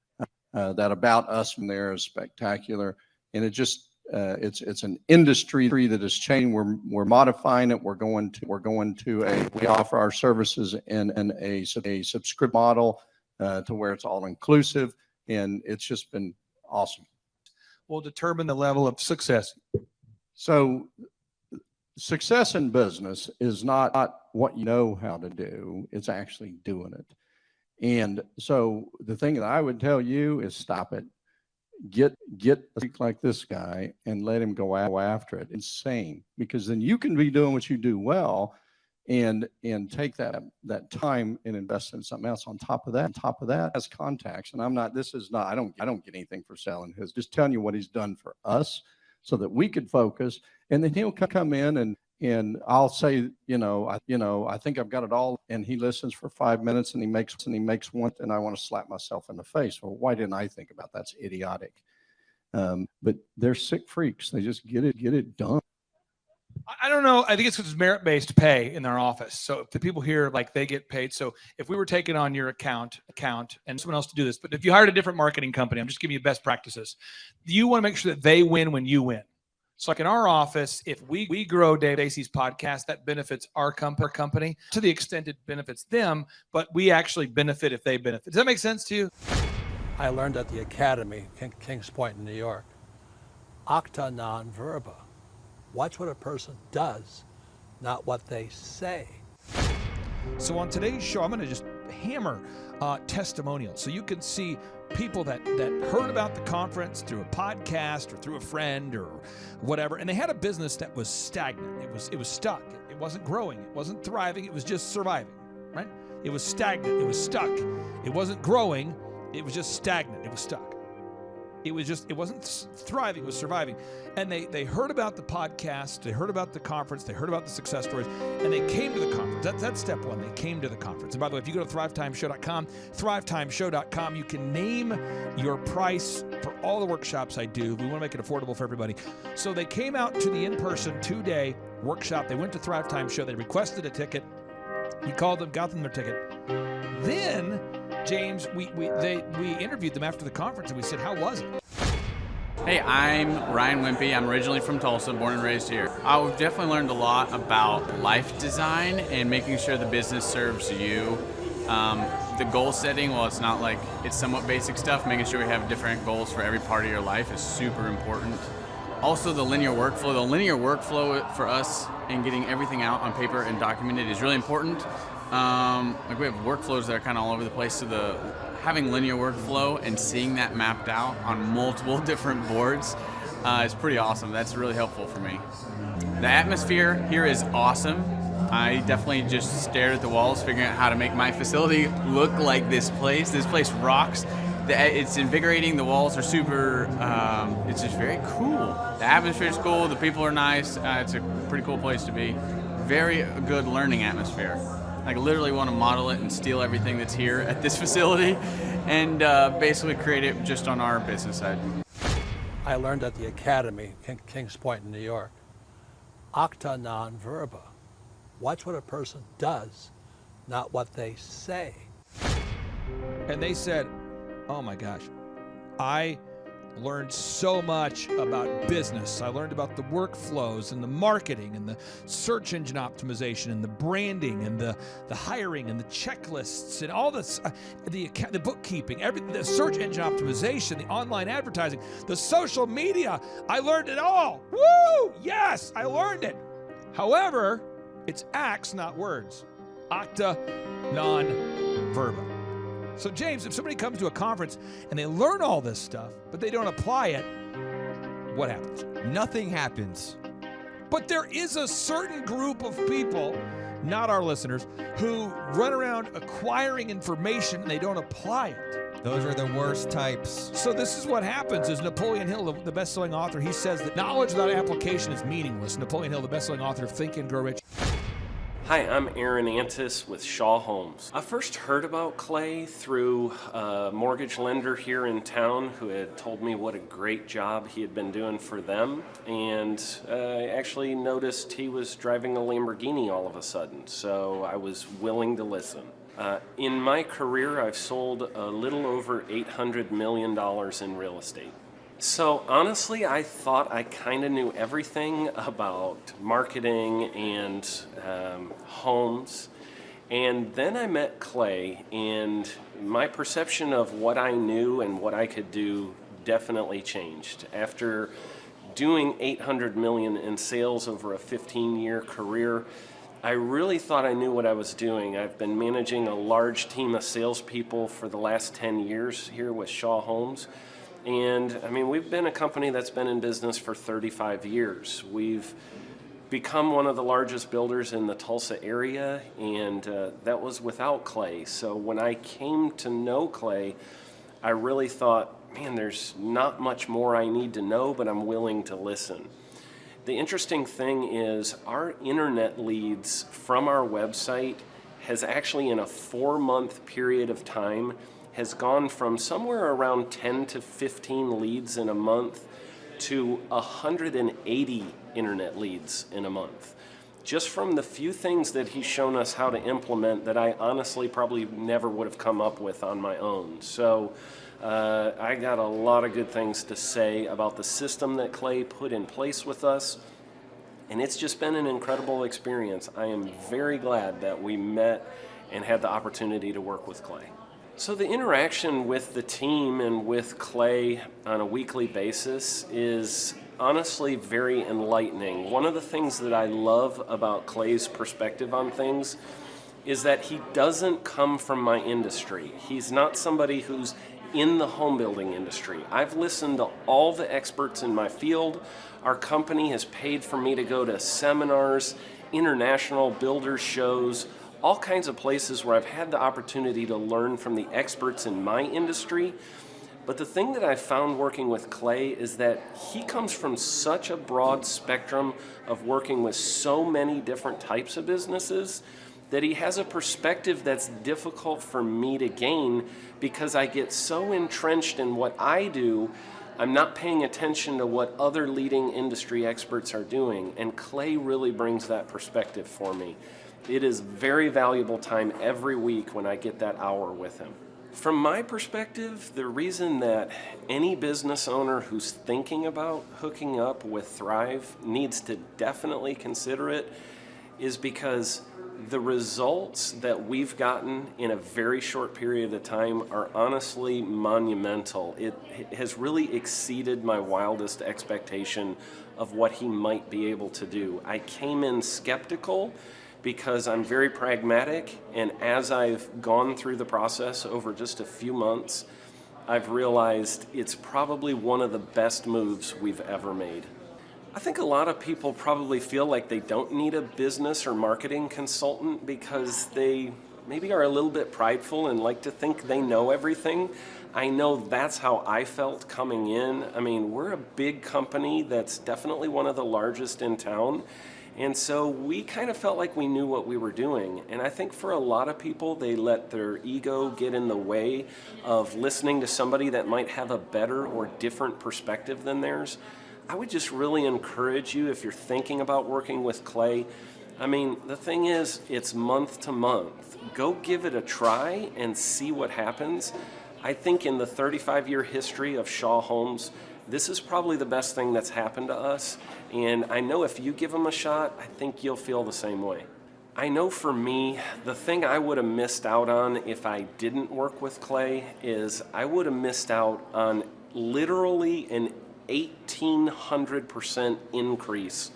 That about us from there is spectacular, and it just it's an industry that is changing. We're modifying it. We're going to we offer our services in a subscription model to where it's all inclusive, and it's just been awesome. Will determine the level of success. So success in business is not what you know how to do, it's actually doing it. And so the thing that I would tell you is stop it. Get a freak like this guy and let him go after it. Insane, because then you can be doing what you do well and take that time and invest in something else on top of that as contacts. And I don't get anything for selling his, just telling you what he's done for us so that we could focus. And then he'll come in and I'll say, I think I've got it all. And he listens for 5 minutes and he makes one, and I want to slap myself in the face. Well, why didn't I think about that? That's idiotic. But they're sick freaks. They just get it done. I don't know. I think it's because it's merit-based pay in their office. So if the people here, like, they get paid. So if we were taking on your account and someone else to do this, but if you hired a different marketing company, I'm just giving you best practices. You want to make sure that they win when you win. So like in our office, if we grow Dave Stacy's podcast, that benefits our company to the extent it benefits them, but we actually benefit if they benefit. Does that make sense to you? I learned at the Academy, Kings Point in New York, acta non verba. Watch what a person does, not what they say. So on today's show, I'm going to just hammer testimonials. So you can see people that heard about the conference through a podcast or through a friend or whatever, and they had a business that was stagnant. It was stuck. It wasn't growing. It wasn't thriving. It was just surviving, right? It was stagnant. It was stuck. It wasn't growing. It was just stagnant. It was stuck. It wasn't thriving, it was surviving. And they heard about the podcast, they heard about the conference, they heard about the success stories, and they came to the conference. That's step one. They came to the conference. And by the way, if you go to thrivetimeshow.com, thrivetimeshow.com, you can name your price for all the workshops I do. We want to make it affordable for everybody. So they came out to the in-person 2-day workshop. They went to Thrive Time Show. They requested a ticket. We called them, got them their ticket. Then, James, we interviewed them after the conference, and we said, how was it? Hey, I'm Ryan Wimpy. I'm originally from Tulsa, born and raised here. I've definitely learned a lot about life design and making sure the business serves you. The goal setting, well, it's not like it's somewhat basic stuff. Making sure we have different goals for every part of your life is super important. Also, the linear workflow. The linear workflow for us in getting everything out on paper and documented is really important. Like we have workflows that are kind of all over the place, so having linear workflow and seeing that mapped out on multiple different boards is pretty awesome. That's really helpful for me. The atmosphere here is awesome. I definitely just stared at the walls, figuring out how to make my facility look like this place. This place rocks. It's invigorating. The walls are super, it's just very cool. The atmosphere is cool. The people are nice. It's a pretty cool place to be. Very good learning atmosphere. Like literally want to model it and steal everything that's here at this facility and basically create it just on our business side. I learned at the academy, Kings Point in New York, acta non verba. Watch what a person does, not what they say. And they said, oh my gosh, I learned so much about business. I learned about the workflows and the marketing and the search engine optimization and the branding and the hiring and the checklists and all this, the bookkeeping, the search engine optimization, the online advertising, the social media. I learned it all. Woo! Yes, I learned it. However, it's acts, not words. Acta non verba. So James, if somebody comes to a conference and they learn all this stuff, but they don't apply it, what happens? Nothing happens. But there is a certain group of people, not our listeners, who run around acquiring information and they don't apply it. Those are the worst types. So this is what happens is Napoleon Hill, the best-selling author, he says that knowledge without application is meaningless. Napoleon Hill, the best-selling author of Think and Grow Rich. Hi, I'm Aaron Antis with Shaw Homes. I first heard about Clay through a mortgage lender here in town who had told me what a great job he had been doing for them, and I actually noticed he was driving a Lamborghini all of a sudden, so I was willing to listen. In my career, I've sold a little over $800 million in real estate. So honestly, I thought I kind of knew everything about marketing and homes. And then I met Clay, and my perception of what I knew and what I could do definitely changed. After doing $800 million in sales over a 15-year career, I really thought I knew what I was doing. I've been managing a large team of salespeople for the last 10 years here with Shaw Homes. And I mean, we've been a company that's been in business for 35 years. We've become one of the largest builders in the Tulsa area, and that was without Clay. So when I came to know Clay, I really thought, man, there's not much more I need to know, but I'm willing to listen. The interesting thing is our internet leads from our website has actually, in a 4-month period of time, has gone from somewhere around 10 to 15 leads in a month to 180 internet leads in a month. Just from the few things that he's shown us how to implement that I honestly probably never would have come up with on my own. So I got a lot of good things to say about the system that Clay put in place with us. And it's just been an incredible experience. I am very glad that we met and had the opportunity to work with Clay. So the interaction with the team and with Clay on a weekly basis is honestly very enlightening. One of the things that I love about Clay's perspective on things is that he doesn't come from my industry. He's not somebody who's in the home building industry. I've listened to all the experts in my field. Our company has paid for me to go to seminars, international builder shows, all kinds of places where I've had the opportunity to learn from the experts in my industry. But the thing that I found working with Clay is that he comes from such a broad spectrum of working with so many different types of businesses that he has a perspective that's difficult for me to gain because I get so entrenched in what I do, I'm not paying attention to what other leading industry experts are doing, and Clay really brings that perspective for me. It is very valuable time every week when I get that hour with him. From my perspective, the reason that any business owner who's thinking about hooking up with Thrive needs to definitely consider it is because the results that we've gotten in a very short period of time are honestly monumental. It has really exceeded my wildest expectation of what he might be able to do. I came in skeptical because I'm very pragmatic, and as I've gone through the process over just a few months, I've realized it's probably one of the best moves we've ever made. I think a lot of people probably feel like they don't need a business or marketing consultant because they maybe are a little bit prideful and like to think they know everything. I know that's how I felt coming in. I mean, we're a big company that's definitely one of the largest in town. And so we kind of felt like we knew what we were doing. And I think for a lot of people, they let their ego get in the way of listening to somebody that might have a better or different perspective than theirs. I would just really encourage you, if you're thinking about working with Clay, I mean, the thing is, it's month to month. Go give it a try and see what happens. I think in the 35-year history of Shaw Homes, this is probably the best thing that's happened to us, and I know if you give them a shot, I think you'll feel the same way. I know for me, the thing I would have missed out on if I didn't work with Clay is I would have missed out on literally an 1,800% increase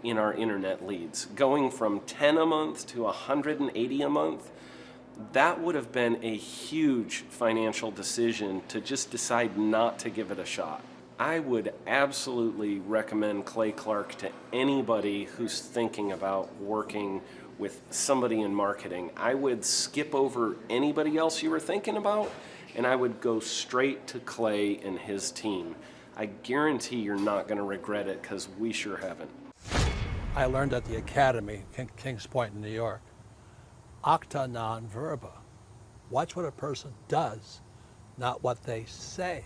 in our internet leads. Going from 10 a month to 180 a month, that would have been a huge financial decision to just decide not to give it a shot. I would absolutely recommend Clay Clark to anybody who's thinking about working with somebody in marketing. I would skip over anybody else you were thinking about, and I would go straight to Clay and his team. I guarantee you're not going to regret it because we sure haven't. I learned at the Academy, Kings Point in New York, acta non verba. Watch what a person does, not what they say.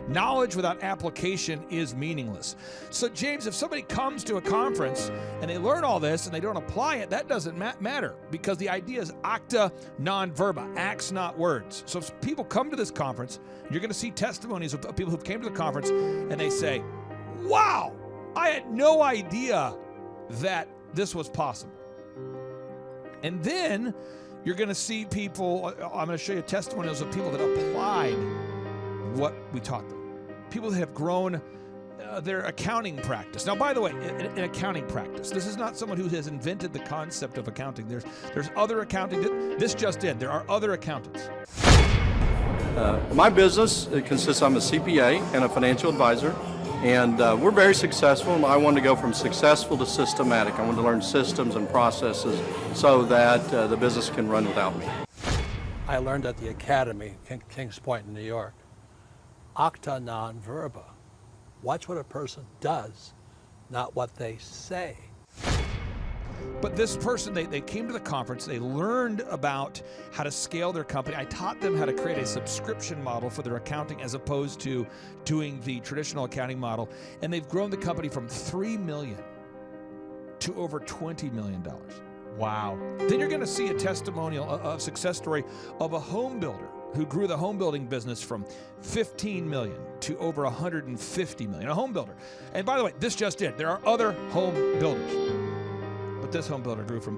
Knowledge without application is meaningless. So, James, if somebody comes to a conference and they learn all this and they don't apply it, that doesn't matter because the idea is acta non verba, acts not words. So if people come to this conference, you're going to see testimonies of people who came to the conference and they say, wow, I had no idea that this was possible. And then you're going to see people, I'm going to show you testimonials of people that applied what we taught them. People that have grown their accounting practice. Now, by the way, an accounting practice. This is not someone who has invented the concept of accounting. There's other accounting. This just in. There are other accountants. My business consists, I'm a CPA and a financial advisor, and we're very successful. I wanted to go from successful to systematic. I wanted to learn systems and processes so that the business can run without me. I learned at the Academy, Kings Point in New York, acta non verba. Watch what a person does, not what they say. But this person, they came to the conference, they learned about how to scale their company. I taught them how to create a subscription model for their accounting as opposed to doing the traditional accounting model. And they've grown the company from $3 million to over $20 million. Wow. Then you're going to see a testimonial, a success story of a home builder who grew the home building business from 15 million to over 150 million, a home builder. And by the way, this just in, there are other home builders. But this home builder grew from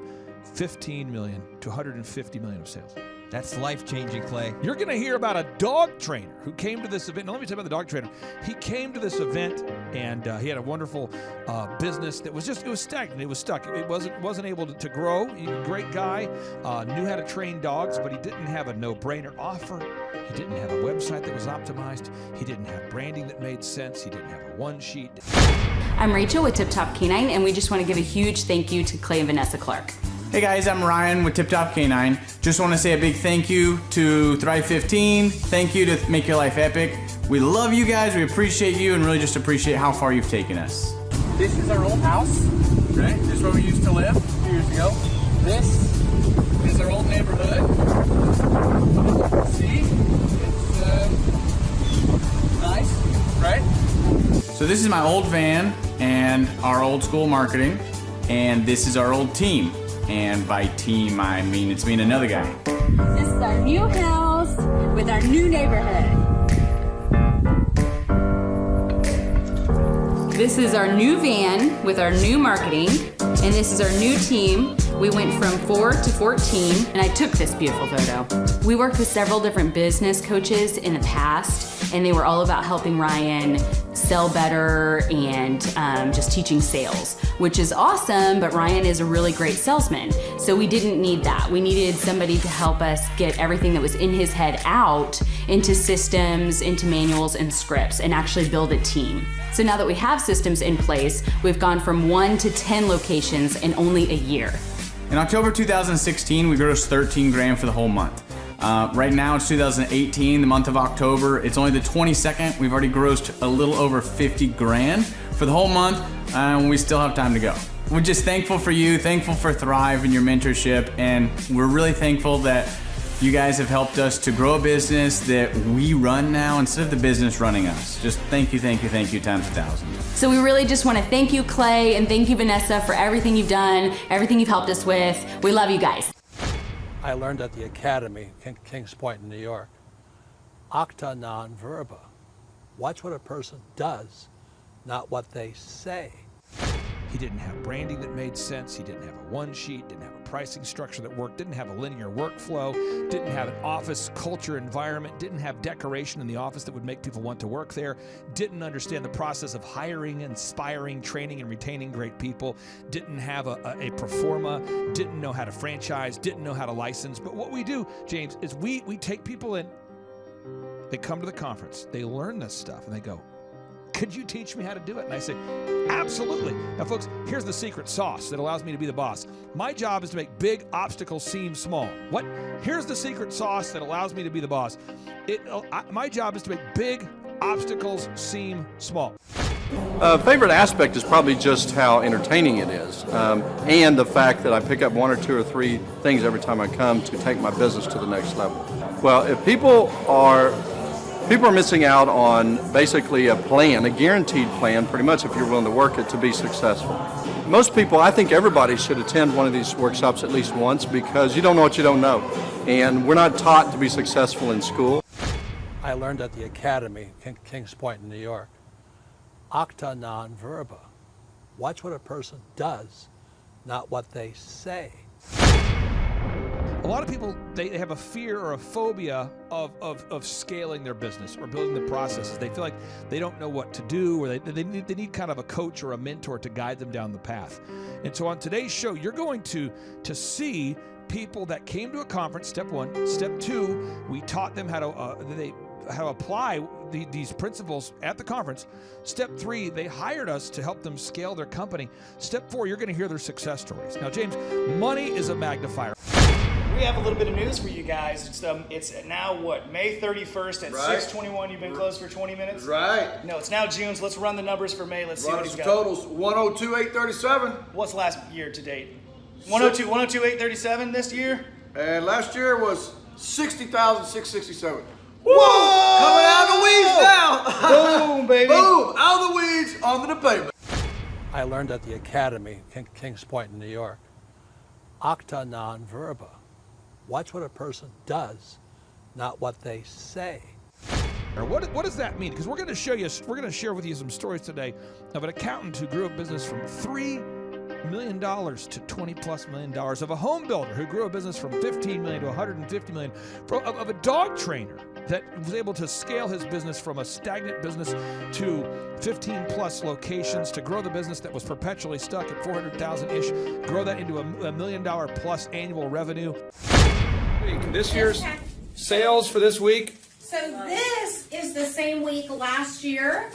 15 million to 150 million of sales. That's life-changing, Clay. You're going to hear about a dog trainer who came to this event. Now, let me tell you about the dog trainer. He came to this event, and he had a wonderful business that was it was stagnant. It was stuck. It wasn't able to grow. He was a great guy, knew how to train dogs, but he didn't have a no-brainer offer. He didn't have a website that was optimized. He didn't have branding that made sense. He didn't have a one sheet. I'm Rachel with Tip Top Canine, and we just want to give a huge thank you to Clay and Vanessa Clark. Hey guys, I'm Ryan with Tip Top Canine. Just want to say a big thank you to Thrive 15. Thank you to Make Your Life Epic. We love you guys, we appreciate you, and really just appreciate how far you've taken us. This is our old house, right? This is where we used to live a few years ago. This is our old neighborhood. See? It's nice, right? So this is my old van and our old school marketing, and this is our old team. And by team, I mean it's me and another guy. This is our new house with our new neighborhood. This is our new van with our new marketing, and this is our new team. We went from 4 to 14, and I took this beautiful photo. We worked with several different business coaches in the past, and they were all about helping Ryan sell better and just teaching sales, which is awesome, but Ryan is a really great salesman. So we didn't need that. We needed somebody to help us get everything that was in his head out into systems, into manuals and scripts, and actually build a team. So now that we have systems in place, we've gone from 1 to 10 locations in only a year. In October 2016, we grossed 13 grand for the whole month. Right now it's 2018, the month of October. It's only the 22nd. We've already grossed a little over 50 grand for the whole month, and we still have time to go. We're just thankful for you, thankful for Thrive and your mentorship, and we're really thankful that you guys have helped us to grow a business that we run now instead of the business running us. Just thank you times 1,000. So we really just want to thank you, Clay, and thank you, Vanessa, for everything you've done, everything you've helped us with. We love you guys. I learned at the academy, Kings Point in New York, acta non verba. Watch what a person does, not what they say. He didn't have branding that made sense. He didn't have a one sheet, didn't have a pricing structure that worked, didn't have a linear workflow, didn't have an office culture environment, didn't have decoration in the office that would make people want to work there, didn't understand the process of hiring, inspiring, training, and retaining great people, didn't have a pro forma, didn't know how to franchise, didn't know how to license. But what we do, James, is we take people in, they come to the conference, they learn this stuff, and they go, could you teach me how to do it? And I say, absolutely. Now, folks, here's the secret sauce that allows me to be the boss. My job is to make big obstacles seem small. What? Here's the secret sauce that allows me to be the boss. My job is to make big obstacles seem small. Favorite aspect is probably just how entertaining it is, and the fact that I pick up 1 or 2 or 3 things every time I come to take my business to the next level. Well, if people are missing out on basically a plan, a guaranteed plan, pretty much if you're willing to work it to be successful. Most people, I think everybody should attend one of these workshops at least once because you don't know what you don't know. And we're not taught to be successful in school. I learned at the academy, Kings Point in New York, acta non verba. Watch what a person does, not what they say. A lot of people, they have a fear or a phobia of scaling their business or building the processes. They feel like they don't know what to do, or they need kind of a coach or a mentor to guide them down the path. And so on today's show, you're going to see people that came to a conference, step 1. Step 2, we taught them how to apply these principles at the conference. Step 3, they hired us to help them scale their company. Step 4, you're going to hear their success stories. Now, James, money is a magnifier. We have a little bit of news for you guys. It's now what, May 31st at 6:21. You've been closed for 20 minutes? Right. No, it's now June, so let's run the numbers for May. Let's see what he's got. Totals 102,837. What's last year to date? 102,837 this year? And last year was 60,667. Whoa! Coming out of the weeds now. Boom, baby. Boom! Out of the weeds, onto the pavement. I learned at the academy, Kings Point in New York, acta non verba. Watch what a person does, not what they say. What does that mean? Because we're going to share with you some stories today of an accountant who grew a business from $3 million to $20+ million, of a home builder who grew a business from $15 million to $150 million, of a dog trainer that was able to scale his business from a stagnant business to 15+ locations, to grow the business that was perpetually stuck at 400,000-ish, grow that into a $1 million+ annual revenue. This year's sales for this week. So this is the same week last year.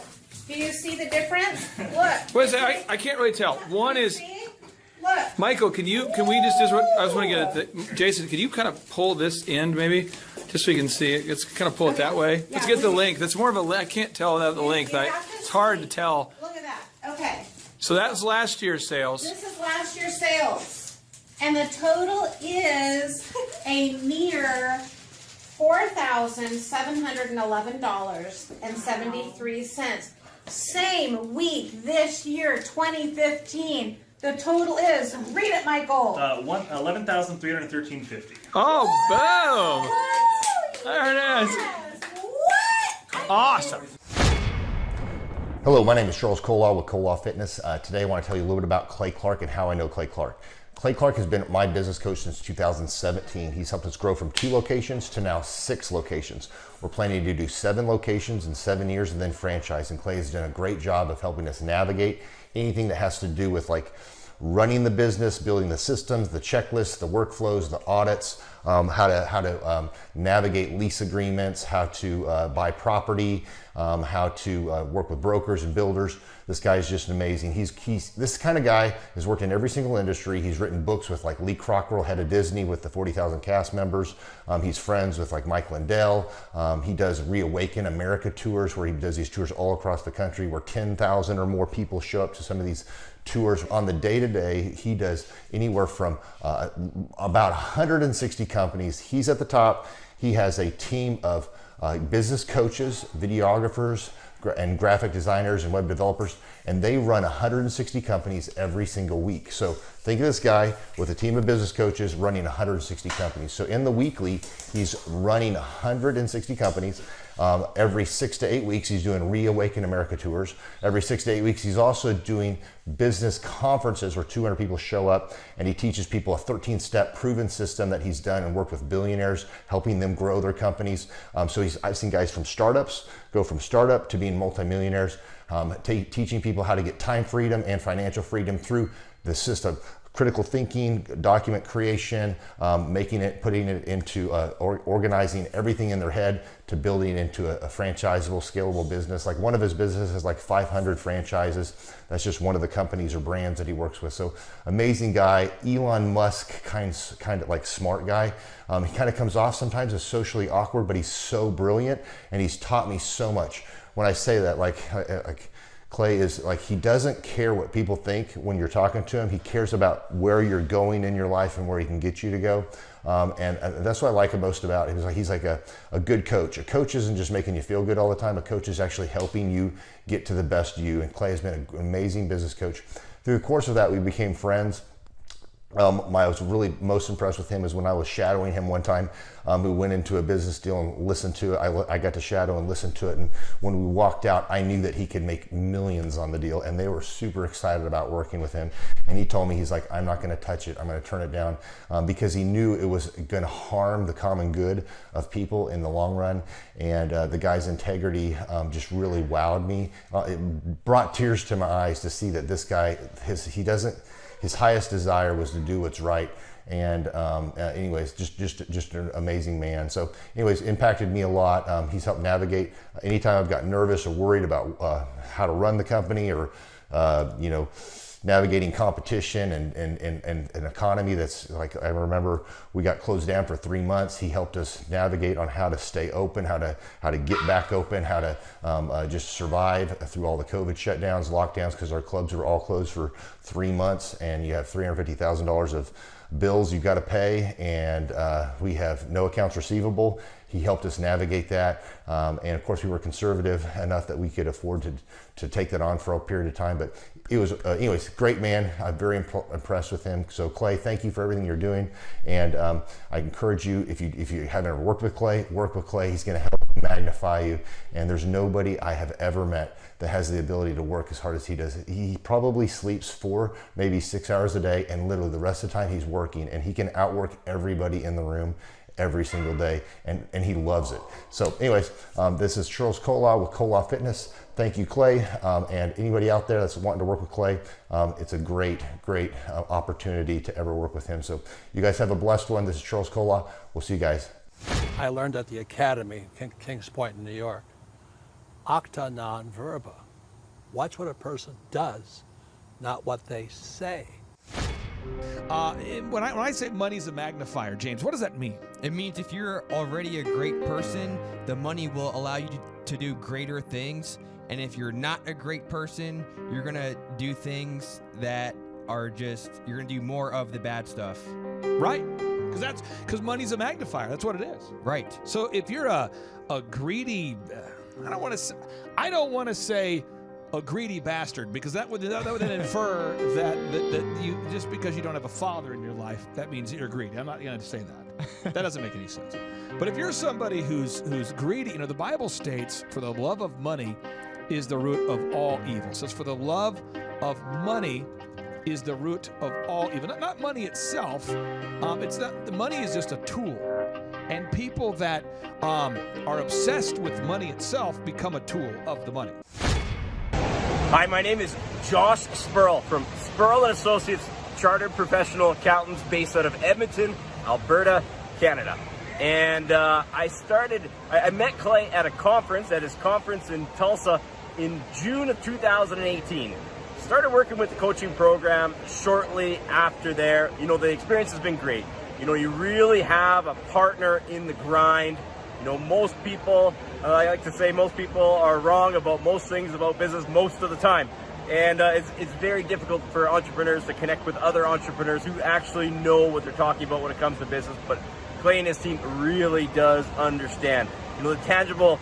Do you see the difference? Look. What is that? I can't really tell. One is look. Michael, can we just I just want to get it. Jason, can you kind of pull this end maybe, just so you can see it? Let's kind of pull it that way. Let's get the length. That's more of a. I can't tell that the length. It's hard to tell. Look at that. Okay. So that's last year's sales. This is last year's sales. And the total is a mere $4,711.73. Same week this year, 2015. The total is, read it, Michael. $11,313.50. Oh, boom! There it is. What? Awesome. Hello, my name is Charles Kolaw with Kolaw Fitness. Today I want to tell you a little bit about Clay Clark and how I know Clay Clark. Clay Clark has been my business coach since 2017. He's helped us grow from 2 locations to now 6 locations. We're planning to do 7 locations in 7 years and then franchise. And Clay has done a great job of helping us navigate anything that has to do with like running the business, building the systems, the checklists, the workflows, the audits, how to navigate lease agreements, how to buy property, how to work with brokers and builders. This guy is just amazing. He's this kind of guy has worked in every single industry. He's written books with like Lee Cockrell, head of Disney, with the 40,000 cast members. He's friends with like Mike Lindell. He does Reawaken America tours, where he does these tours all across the country where 10,000 or more people show up to some of these tours. On the day-to-day, he does anywhere from about 160 companies. He's at the top. He has a team of business coaches, videographers, and graphic designers and web developers, and they run 160 companies every single week. So think of this guy with a team of business coaches running 160 companies. So in the weekly, he's running 160 companies. Every 6 to 8 weeks, he's doing Reawaken America tours. Every 6 to 8 weeks, he's also doing business conferences where 200 people show up, and he teaches people a 13-step proven system that he's done and worked with billionaires, helping them grow their companies. I've seen guys from startups go from startup to being multimillionaires, teaching people how to get time freedom and financial freedom through the system. Critical thinking, document creation, putting it into organizing everything in their head to building it into a franchisable, scalable business. Like one of his businesses has like 500 franchises. That's just one of the companies or brands that he works with. So amazing guy. Elon Musk kind of like smart guy. He kind of comes off sometimes as socially awkward, but he's so brilliant, and he's taught me so much. When I say that, like Clay is like, he doesn't care what people think when you're talking to him. He cares about where you're going in your life and where he can get you to go. And that's what I like most about him. He's like a good coach. A coach isn't just making you feel good all the time. A coach is actually helping you get to the best you. And Clay has been an amazing business coach. Through the course of that, we became friends. I was really most impressed with him is when I was shadowing him one time. We went into a business deal and listened to it. I got to shadow and listen to it. And when we walked out, I knew that he could make millions on the deal. And they were super excited about working with him. And he told me, he's like, I'm not going to touch it. I'm going to turn it down, because he knew it was going to harm the common good of people in the long run. And the guy's integrity just really wowed me. It brought tears to my eyes to see that this guy, his highest desire was to do what's right. And anyways, just an amazing man. So anyways, impacted me a lot. He's helped navigate anytime I've got nervous or worried about how to run the company, or navigating competition and an economy that's like, I remember we got closed down for 3 months. He helped us navigate on how to stay open, how to get back open, how to just survive through all the COVID shutdowns, lockdowns, because our clubs were all closed for 3 months, and you have $350,000 of bills you got to pay, and we have no accounts receivable. He helped us navigate that, and of course we were conservative enough that we could afford to take that on for a period of time. But it was, anyways, great man. I'm very impressed with him. So Clay, thank you for everything you're doing, and I encourage you, if you haven't ever worked with Clay, work with Clay. He's going to help magnify you, and there's nobody I have ever met that has the ability to work as hard as he does. He probably sleeps 4, maybe 6 hours a day, and literally the rest of the time he's working, and he can outwork everybody in the room every single day, and he loves it. So anyways, this is Charles Kolaw with Kolaw Fitness. Thank you, Clay, and anybody out there that's wanting to work with Clay, it's a great opportunity to ever work with him. So you guys have a blessed one. This is Charles Kolaw. We'll see you guys. I learned at the Academy, Kings Point in New York, acta non verba. Watch what a person does, not what they say. When I say money's a magnifier, James, what does that mean? It means if you're already a great person, the money will allow you to do greater things. And if you're not a great person, you're going to do things that are just, you're going to do more of the bad stuff. Right. Because money's a magnifier. That's what it is. Right. So if you're a greedy, I don't want to say a greedy bastard, because that would then infer that you, just because you don't have a father in your life, that means you're greedy. I'm not going to say that. That doesn't make any sense. But if you're somebody who's greedy, the Bible states, for the love of money is the root of all evil. So it's for the love of money is the root of all evil. Not money itself. It's not. The money is just a tool, and people that are obsessed with money itself become a tool of the money. Hi, my name is Josh Spurl from Spurl & Associates, Chartered Professional Accountants based out of Edmonton, Alberta, Canada. And I met Clay at his conference in Tulsa in June of 2018. Started working with the coaching program shortly after there. The experience has been great. You really have a partner in the grind. Most people, I like to say most people are wrong about most things about business most of the time. And it's very difficult for entrepreneurs to connect with other entrepreneurs who actually know what they're talking about when it comes to business. But Clay and his team really does understand. The tangible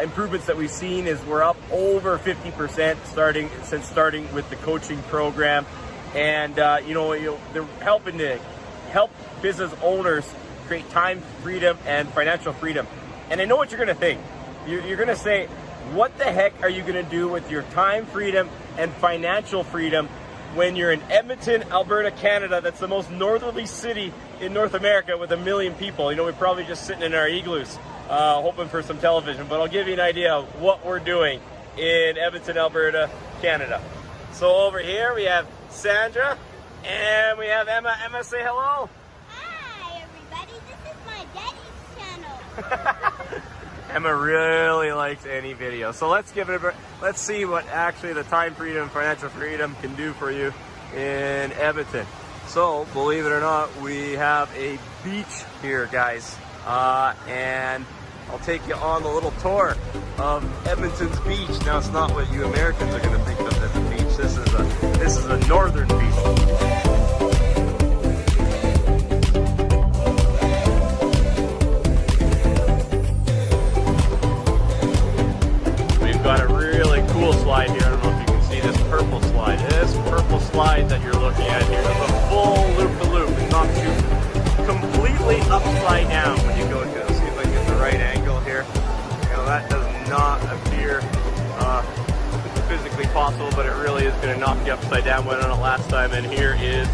improvements that we've seen is we're up over 50% since starting with the coaching program. And, they're helping to help business owners create time freedom and financial freedom. And I know what you're going to think. You're going to say, what the heck are you going to do with your time freedom and financial freedom when you're in Edmonton, Alberta, Canada? That's the most northerly city in North America with 1 million people. We're probably just sitting in our igloos hoping for some television. But I'll give you an idea of what we're doing in Edmonton, Alberta, Canada. So over here we have Sandra and we have Emma. Emma, say hello. Hi, everybody. This is my daddy's channel. Emma really likes any video. So let's see what actually the time freedom and financial freedom can do for you in Edmonton. So believe it or not, we have a beach here, guys. And I'll take you on the little tour of Edmonton's beach. Now it's not what you Americans are going to think of as a beach. This is a northern beach. Got a really cool slide here. I don't know if you can see this purple slide. This purple slide that you're looking at here is a full loop-to-loop. It knocks you completely upside down when you go to it. See if I can get the right angle here. That does not appear physically possible, but it really is going to knock you upside down. Went on it last time, and here is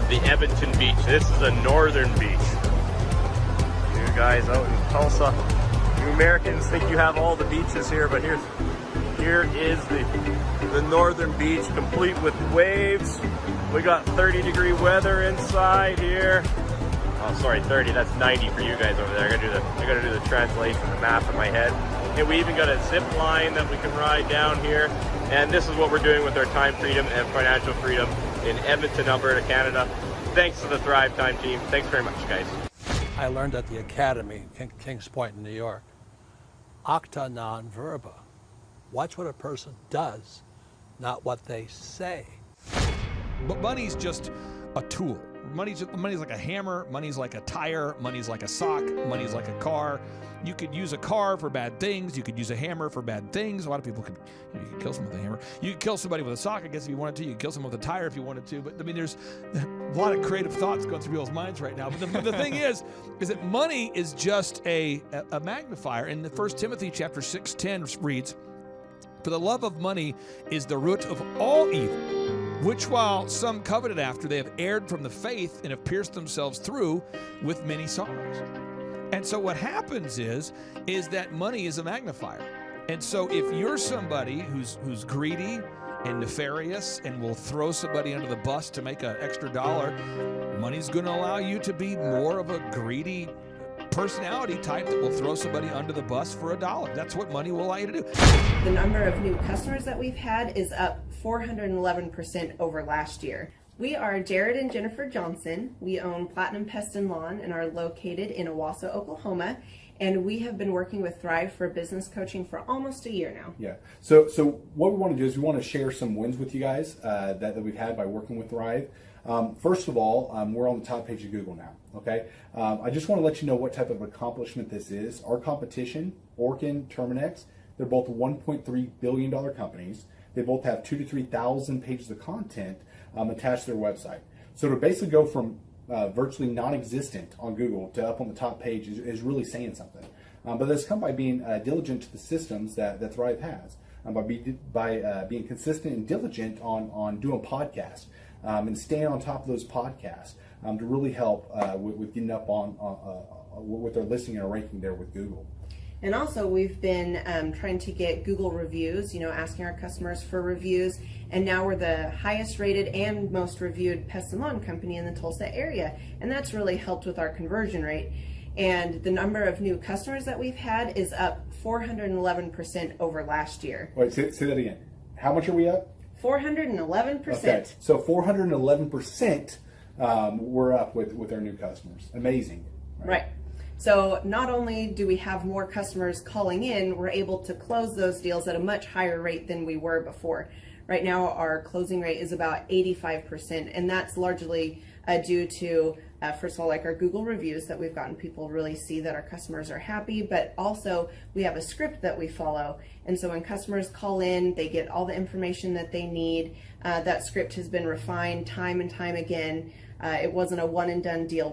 the Edmonton beach. This is a northern beach. You guys out in Tulsa, you Americans think you have all the beaches here, but here is the northern beach, complete with waves. We got 30-degree weather inside here. Oh, sorry, 30. That's 90 for you guys over there. I gotta do the translation, the map in my head. And we even got a zip line that we can ride down here. And this is what we're doing with our time freedom and financial freedom in Edmonton, Alberta, Canada. Thanks to the Thrive Time team. Thanks very much, guys. I learned at the Academy, Kings Point in New York, acta non verba. Watch what a person does, not what they say. But money's just a tool. Money's like a hammer. Money's like a tire. Money's like a sock. Money's like a car. You could use a car for bad things. You could use a hammer for bad things. A lot of people could, you could kill someone with a hammer. You could kill somebody with a sock, I guess, if you wanted to. You could kill someone with a tire if you wanted to. But I mean, there's a lot of creative thoughts going through people's minds right now. But the thing is that money is just a magnifier. And the 1 Timothy chapter 6:10 reads, "For the love of money is the root of all evil, which while some coveted after, they have erred from the faith and have pierced themselves through with many sorrows." And so what happens is that money is a magnifier. And so if you're somebody who's greedy and nefarious and will throw somebody under the bus to make an extra dollar, money's going to allow you to be more of a greedy personality type that will throw somebody under the bus for $1. That's what money will allow you to do. The number of new customers that we've had is up 411% over last year. We are Jared and Jennifer Johnson. We own Platinum Pest and Lawn and are located in Owasso, Oklahoma. And we have been working with Thrive for business coaching for almost a year now. Yeah. So what we want to do is we want to share some wins with you guys that we've had by working with Thrive. First of all, we're on the top page of Google now. Okay. I just want to let you know what type of accomplishment this is. Our competition, Orkin, Terminex, they're both $1.3 billion companies. They both have 2,000 to 3,000 pages of content attached to their website. So to basically go from virtually non-existent on Google to up on the top page is really saying something. But that's come by being diligent to the systems that Thrive has, by being consistent and diligent on doing podcasts and staying on top of those podcasts to really help with getting up on with their listing and our ranking there with Google. And also we've been trying to get Google reviews, asking our customers for reviews. And now we're the highest rated and most reviewed pest and lawn company in the Tulsa area. And that's really helped with our conversion rate. And the number of new customers that we've had is up 411% over last year. Wait, say that again. How much are we up? 411%. Okay, so 411% we're up with our new customers. Amazing. Right. So not only do we have more customers calling in, we're able to close those deals at a much higher rate than we were before. Right now, our closing rate is about 85%, and that's largely due to, first of all, like our Google reviews that we've gotten people really see that our customers are happy, but also we have a script that we follow. And so when customers call in, they get all the information that they need. That script has been refined time and time again. It wasn't a one and done deal.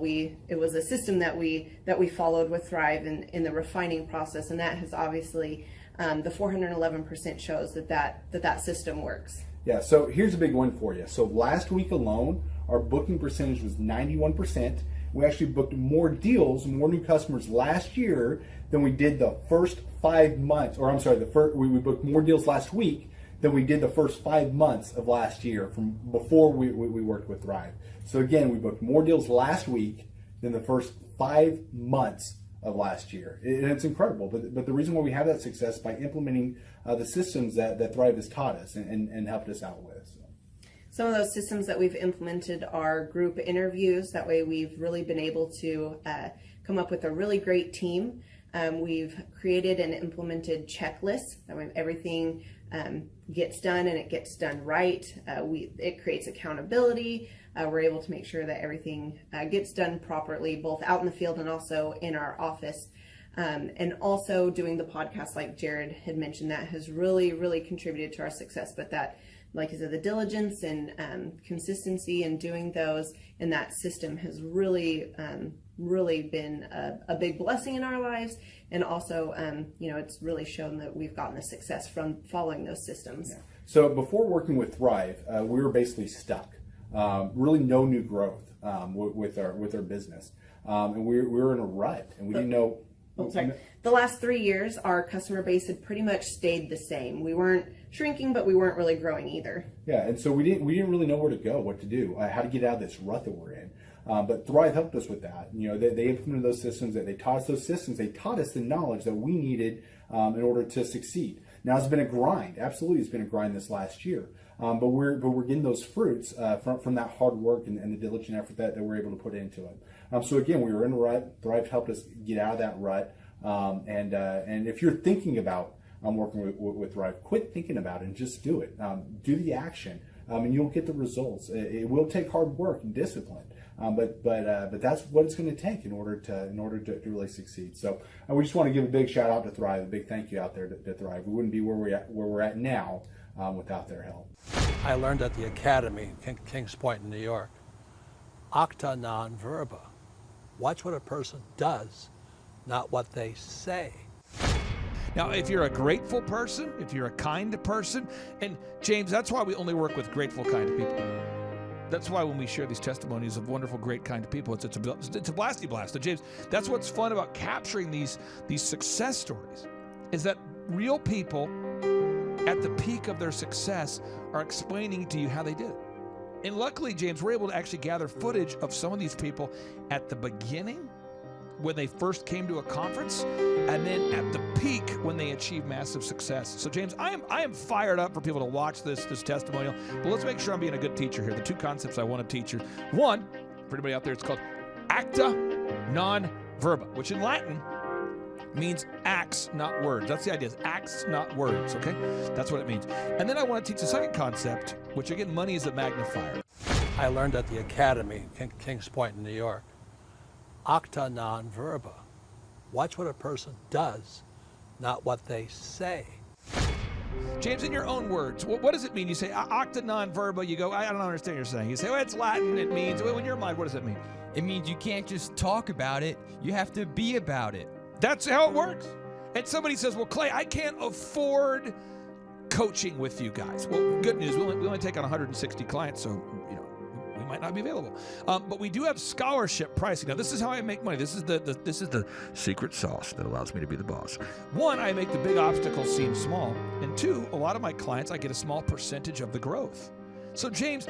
It was a system that we followed with Thrive in the refining process, and that has obviously the 411% shows that system works. Yeah. So here's a big one for you. So last week alone, our booking percentage was 91%. We actually booked more deals, more new customers last year than we did the first 5 months. Or I'm sorry, we booked more deals last week than we did the first 5 months of last year from before we worked with Thrive. So again, we booked more deals last week than the first 5 months of last year. And it's incredible. But the reason why we have that success is by implementing the systems that Thrive has taught us and helped us out with. So. Some of those systems that we've implemented are group interviews. That way we've really been able to come up with a really great team. We've created and implemented checklists. That way everything gets done and it gets done right. It creates accountability. We're able to make sure that everything gets done properly, both out in the field and also in our office. And also doing the podcast, like Jared had mentioned, that has really, really contributed to our success. But that, like I said, the diligence and consistency in doing those and that system has really, really been a big blessing in our lives. And also, it's really shown that we've gotten the success from following those systems. Yeah. So before working with Thrive, we were basically stuck. Really no new growth with our business. And we were in a rut and we didn't know. The last 3 years, our customer base had pretty much stayed the same. We weren't shrinking, but we weren't really growing either. Yeah, and so we didn't really know where to go, what to do, how to get out of this rut that we're in. But Thrive helped us with that. They implemented those systems. They taught us those systems. They taught us the knowledge that we needed in order to succeed. Now it's been a grind. Absolutely, it's been a grind this last year. But we're getting those fruits from that hard work and the diligent effort that we're able to put into it. So again, we were in a rut. Thrive helped us get out of that rut. And if you're thinking about working with Thrive, quit thinking about it and just do it. Do the action, and you'll get the results. It will take hard work and discipline, but that's what it's going to take in order to really succeed. So we just want to give a big shout out to Thrive, a big thank you out there to Thrive. We wouldn't be where we're at now without their help. I learned at the Academy, Kings Point in New York, acta non verba. Watch what a person does, not what they say. Now, if you're a grateful person, if you're a kind person, and James, that's why we only work with grateful, kind people. That's why when we share these testimonies of wonderful, great, kind people, it's a blasty blast. And James, that's what's fun about capturing these success stories, is that real people at the peak of their success are explaining to you how they did it. And luckily, James, we're able to actually gather footage of some of these people at the beginning when they first came to a conference, and then at the peak when they achieve massive success. So James, I am fired up for people to watch this testimonial, but let's make sure I'm being a good teacher here. The two concepts I want to teach you. One, for anybody out there, it's called acta non verba, which in Latin means acts, not words. That's the idea, is acts, not words, okay? That's what it means. And then I want to teach the second concept, which again, money is a magnifier. I learned at the Academy, Kings Point in New York, acta non verba. Watch what a person does, not what they say. James, in your own words, what does it mean? You say acta non verba, you go, I don't understand what you're saying. You say, well, it's Latin, it means, well, in your mind, what does it mean? It means you can't just talk about it, you have to be about it. That's how it works. And somebody says, well, Clay, I can't afford coaching with you guys. Well, good news, we only take on 160 clients, so, you know, we might not be available. But we do have scholarship pricing. Now, this is how I make money. This is the secret sauce that allows me to be the boss. One, I make the big obstacles seem small. And two, a lot of my clients, I get a small percentage of the growth. So, James,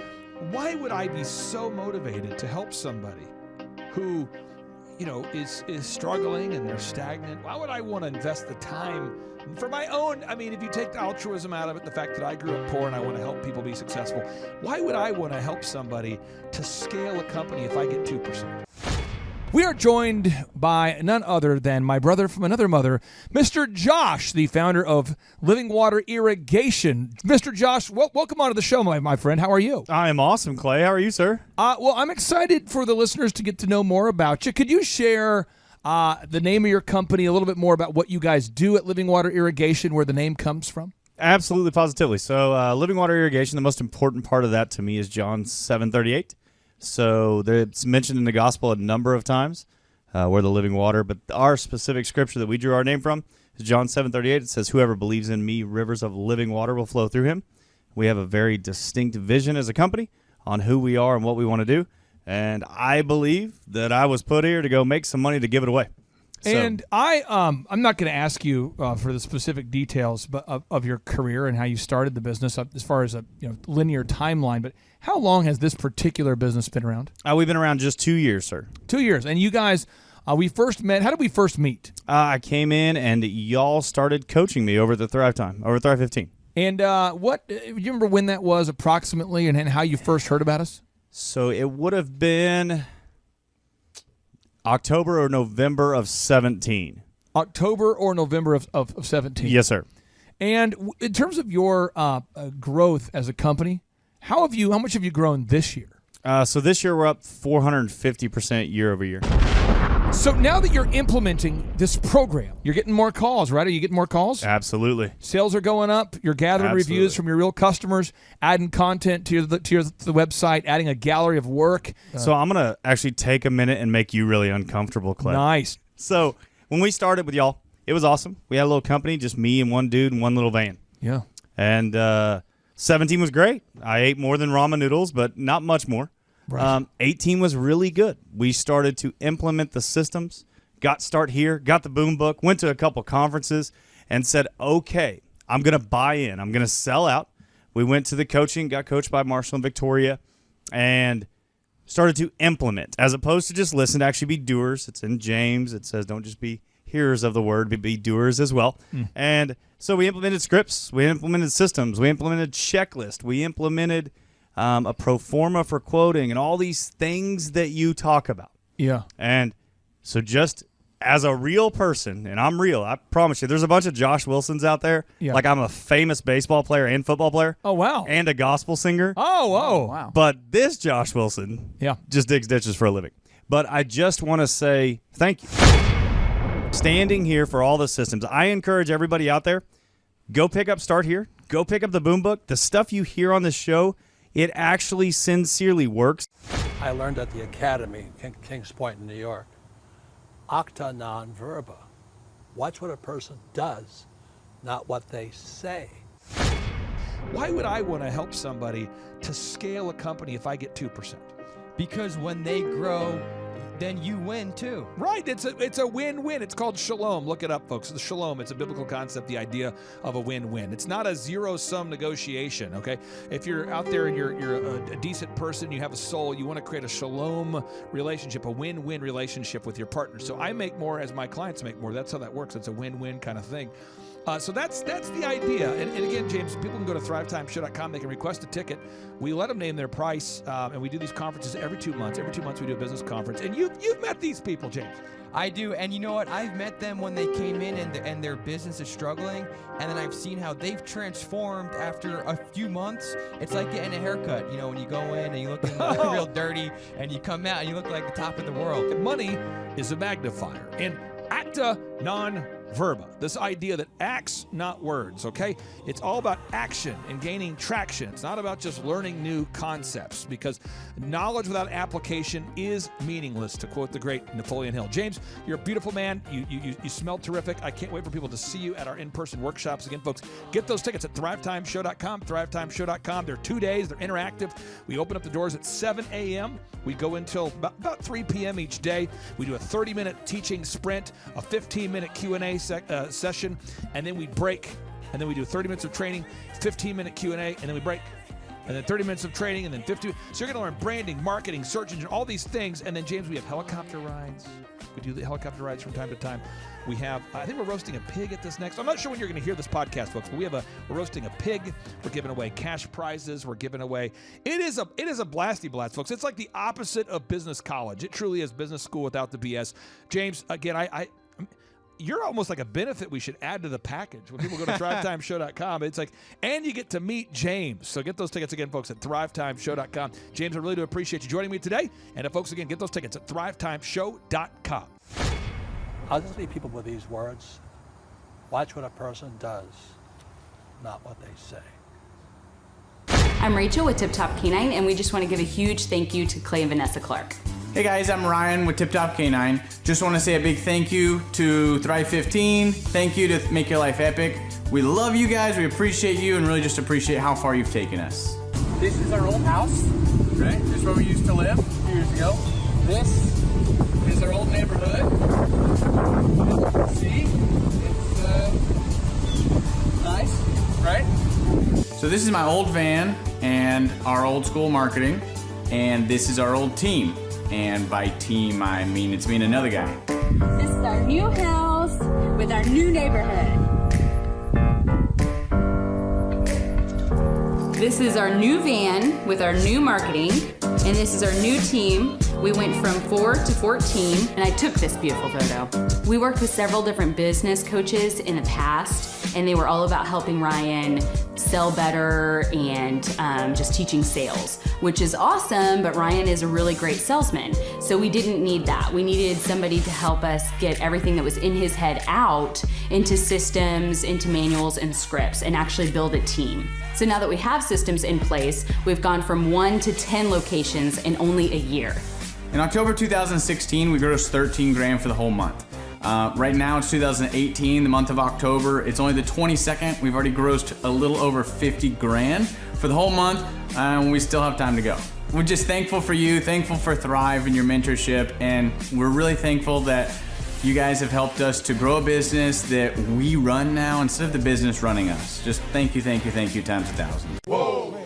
why would I be so motivated to help somebody who, you know, is struggling and they're stagnant? Why would I want to invest the time for my own? I mean, if you take the altruism out of it, the fact that I grew up poor and I want to help people be successful, why would I want to help somebody to scale a company if I get 2%? We are joined by none other than my brother from another mother, Mr. Josh, the founder of Living Water Irrigation. Mr. Josh, welcome onto the show, my friend. How are you? I am awesome, Clay. How are you, sir? Well, I'm excited for the listeners to get to know more about you. Could you share the name of your company, a little bit more about what you guys do at Living Water Irrigation, where the name comes from? Absolutely, positively. So Living Water Irrigation, the most important part of that to me is John 7:38. So it's mentioned in the gospel a number of times, we're the living water. But our specific scripture that we drew our name from is John 7:38. It says, whoever believes in me, rivers of living water will flow through him. We have a very distinct vision as a company on who we are and what we want to do. And I believe that I was put here to go make some money to give it away. And I'm not going to ask you for the specific details of your career and how you started the business as far as a linear timeline, but how long has this particular business been around? We've been around just 2 years, sir. 2 years. And you guys, we first met. How did we first meet? I came in and y'all started coaching me over at the Thrive 15. And do you remember when that was approximately and how you first heard about us? So it would have been October or November of 17. October or November of 17. Yes, sir. And in terms of your growth as a company, how much have you grown this year? So this year we're up 450% year over year. So now that you're implementing this program, you're getting more calls, right? Are you getting more calls? Absolutely. Sales are going up. You're gathering reviews from your real customers, adding content to the website, adding a gallery of work. So I'm going to actually take a minute and make you really uncomfortable, Clay. Nice. So when we started with y'all, it was awesome. We had a little company, just me and one dude and one little van. Yeah. And 17 was great. I ate more than ramen noodles, but not much more. Right. 18 was really good. We started to implement the systems, got the boom book, went to a couple conferences and said, okay, I'm going to buy in. I'm going to sell out. We went to the coaching, got coached by Marshall and Victoria, and started to implement as opposed to just listen, to actually be doers. It's in James. It says don't just be hearers of the word, but be doers as well. And so we implemented scripts. We implemented systems. We implemented checklists. We implemented a pro forma for quoting and all these things that you talk about. Yeah. And so just as a real person, and I'm real, I promise you, there's a bunch of Josh Wilsons out there. Yeah. Like I'm a famous baseball player and football player. Oh, wow. And a gospel singer. Oh, whoa. Wow. But this Josh Wilson just digs ditches for a living. But I just want to say thank you. Standing here for all the systems. I encourage everybody out there, go pick up Start Here. Go pick up the boom book. The stuff you hear on this show, it actually sincerely works. I learned at the Academy, Kings Point in New York, acta non verba. Watch what a person does, not what they say. Why would I want to help somebody to scale a company if I get 2%? Because when they grow, then you win too. Right. It's a win-win. It's called shalom. Look it up, folks. The shalom. It's a biblical concept, the idea of a win-win. It's not a zero-sum negotiation, okay? If you're out there and you're a decent person, you have a soul, you want to create a shalom relationship, a win-win relationship with your partner. So I make more as my clients make more. That's how that works. It's a win-win kind of thing. So that's the idea. And again, James, people can go to thrivetimeshow.com. They can request a ticket. We let them name their price, and we do these conferences every 2 months. Every 2 months we do a business conference. And you've met these people, James. I do, and you know what? I've met them when they came in and their business is struggling, and then I've seen how they've transformed after a few months. It's like getting a haircut. You know, when you go in and you look real dirty, and you come out and you look like the top of the world. Money is a magnifier. And acta non verba, this idea that acts, not words, okay? It's all about action and gaining traction. It's not about just learning new concepts, because knowledge without application is meaningless, to quote the great Napoleon Hill. James, you're a beautiful man. You smell terrific. I can't wait for people to see you at our in-person workshops. Again, folks, get those tickets at thrivetimeshow.com, thrivetimeshow.com. They're 2 days. They're interactive. We open up the doors at 7 a.m. We go until about 3 p.m. each day. We do a 30-minute teaching sprint, a 15-minute Q&A session, and then we break, and then we do 30 minutes of training, 15-minute Q&A, and then we break, and then 30 minutes of training, and then 50. So you're going to learn branding, marketing, search engine, all these things. And then, James, we have helicopter rides. We do the helicopter rides from time to time. We have, I think we're roasting a pig at this next. I'm not sure when you're going to hear this podcast, folks, but we're roasting a pig. We're giving away cash prizes. We're giving away. It is a blasty blast, folks. It's like the opposite of business college. It truly is business school without the BS. James, again, you're almost like a benefit we should add to the package. When people go to thrivetimeshow.com, it's like, and you get to meet James. So get those tickets again, folks, at thrivetimeshow.com. James, I really do appreciate you joining me today. And folks, again, get those tickets at thrivetimeshow.com. I'll just leave people with these words. Watch what a person does, not what they say. I'm Rachel with Tip Top Canine, and we just want to give a huge thank you to Clay and Vanessa Clark. Hey guys, I'm Ryan with Tip Top Canine. Just want to say a big thank you to Thrive 15. Thank you to Make Your Life Epic. We love you guys, we appreciate you, and really just appreciate how far you've taken us. This is our old house, right? This is where we used to live a few years ago. This is our old neighborhood. See, it's nice, right? So this is my old van and our old school marketing, and this is our old team. And by team, I mean it's me and another guy. This is our new house with our new neighborhood. This is our new van with our new marketing, and this is our new team. We went from 4 to 14, and I took this beautiful photo. We worked with several different business coaches in the past, and they were all about helping Ryan sell better and just teaching sales, which is awesome, but Ryan is a really great salesman. So we didn't need that. We needed somebody to help us get everything that was in his head out into systems, into manuals and scripts, and actually build a team. So now that we have systems in place, we've gone from 1 to 10 locations in only a year. In October 2016, we grossed 13 grand for the whole month. Right now it's 2018, the month of October. It's only the 22nd. We've already grossed a little over 50 grand for the whole month, and we still have time to go. We're just thankful for you, thankful for Thrive and your mentorship, and we're really thankful that you guys have helped us to grow a business that we run now instead of the business running us. Just thank you times 1,000.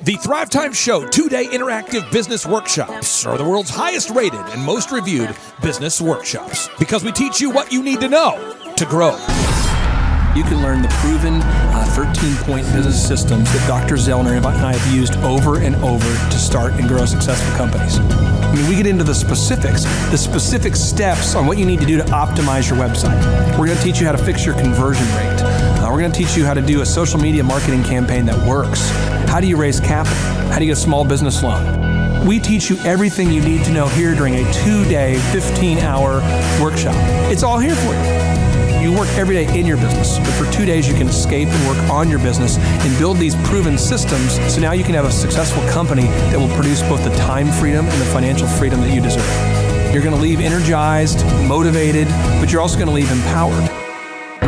The Thrive Time Show 2-day interactive business workshops are the world's highest rated and most reviewed business workshops, because we teach you what you need to know to grow. You can learn the proven 13-point business systems that Dr. Zellner and I have used over and over to start and grow successful companies. I mean, we get into the specific steps on what you need to do to optimize your website. We're going to teach you how to fix your conversion rate. We're going to teach you how to do a social media marketing campaign that works. How do you raise capital? How do you get a small business loan? We teach you everything you need to know here during a 2-day, 15-hour workshop. It's all here for you. You work every day in your business, but for 2 days you can escape and work on your business and build these proven systems, so now you can have a successful company that will produce both the time freedom and the financial freedom that you deserve. You're going to leave energized, motivated, but you're also going to leave empowered.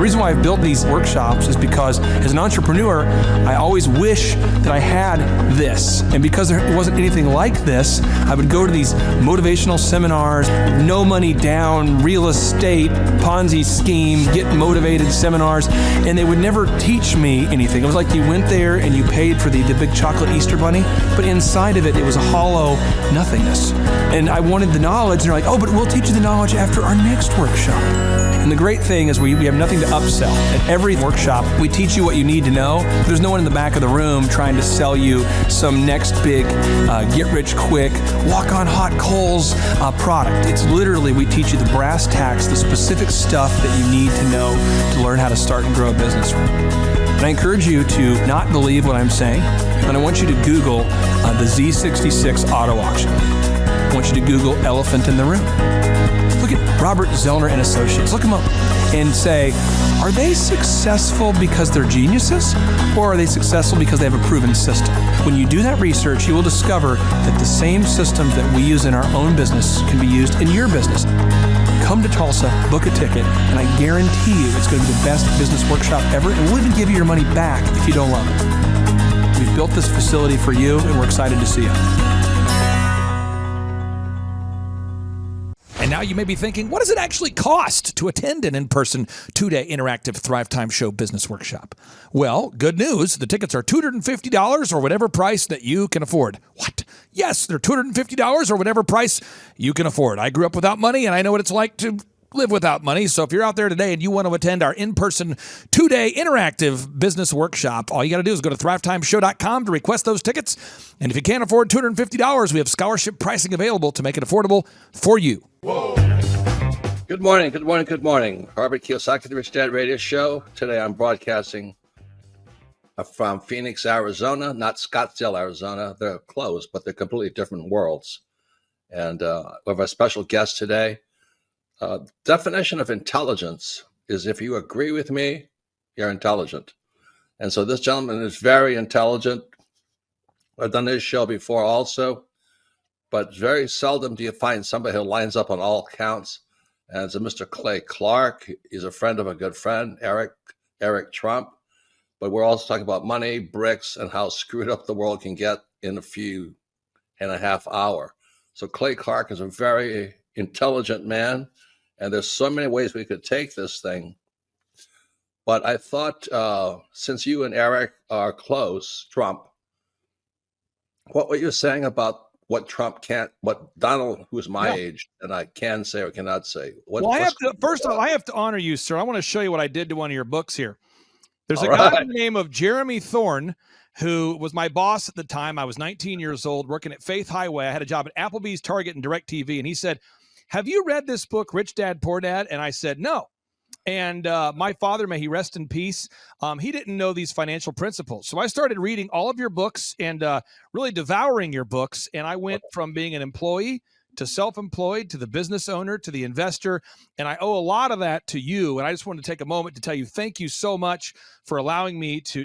The reason why I've built these workshops is because as an entrepreneur, I always wish that I had this. And because there wasn't anything like this, I would go to these motivational seminars, no money down, real estate, Ponzi scheme, get motivated seminars, and they would never teach me anything. It was like you went there and you paid for the big chocolate Easter bunny, but inside of it, it was a hollow nothingness. And I wanted the knowledge, and they're like, oh, but we'll teach you the knowledge after our next workshop. And the great thing is we have nothing to upsell. At every workshop, we teach you what you need to know. There's no one in the back of the room trying to sell you some next big get-rich-quick, walk-on-hot-coals product. It's literally, we teach you the brass tacks, the specific stuff that you need to know to learn how to start and grow a business. And I encourage you to not believe what I'm saying, and I want you to Google the Z66 auto auction. I want you to Google elephant in the room. Look at Robert Zellner and Associates. Look them up and say, are they successful because they're geniuses, or are they successful because they have a proven system? When you do that research, you will discover that the same systems that we use in our own business can be used in your business. Come to Tulsa, book a ticket, and I guarantee you it's going to be the best business workshop ever, and we'll even give you your money back if you don't love it. We've built this facility for you, and we're excited to see you. And now you may be thinking, what does it actually cost to attend an in-person 2-day interactive Thrive Time Show business workshop? Well, good news. The tickets are $250 or whatever price that you can afford. What? Yes, they're $250 or whatever price you can afford. I grew up without money, and I know what it's like to live without money. So if you're out there today and you want to attend our in-person 2-day interactive business workshop, all you got to do is go to thrivetimeshow.com to request those tickets. And if you can't afford $250, we have scholarship pricing available to make it affordable for you. Whoa. Good morning, good morning, good morning. Robert Kiyosaki, the Rich Dad Radio Show. Today I'm broadcasting from Phoenix, Arizona, not Scottsdale, Arizona. They're close, but they're completely different worlds. And we have a special guest today. Definition of intelligence is if you agree with me, you're intelligent. And so this gentleman is very intelligent. I've done this show before also, but very seldom do you find somebody who lines up on all counts. And it's a Mr. Clay Clark. He's a friend of a good friend, Eric Trump. But we're also talking about money, bricks, and how screwed up the world can get in a few and a half hour. So Clay Clark is a very intelligent man. And there's so many ways we could take this thing. But I thought, since you and Eric are close, Trump, what were you saying about what Trump can't, what Donald, who's my age, and I can say or cannot say? First of all, I have to honor you, sir. I want to show you what I did to one of your books here. There's All a guy right. by the name of Jeremy Thorne, who was my boss at the time. I was 19 years old, working at Faith Highway. I had a job at Applebee's, Target, and DirecTV. And he said, have you read this book, Rich Dad, Poor Dad? And I said, no. And my father, may he rest in peace, he didn't know these financial principles. So I started reading all of your books and really devouring your books. And I went from being an employee to self-employed to the business owner to the investor. And I owe a lot of that to you. And I just wanted to take a moment to tell you, thank you so much for allowing me to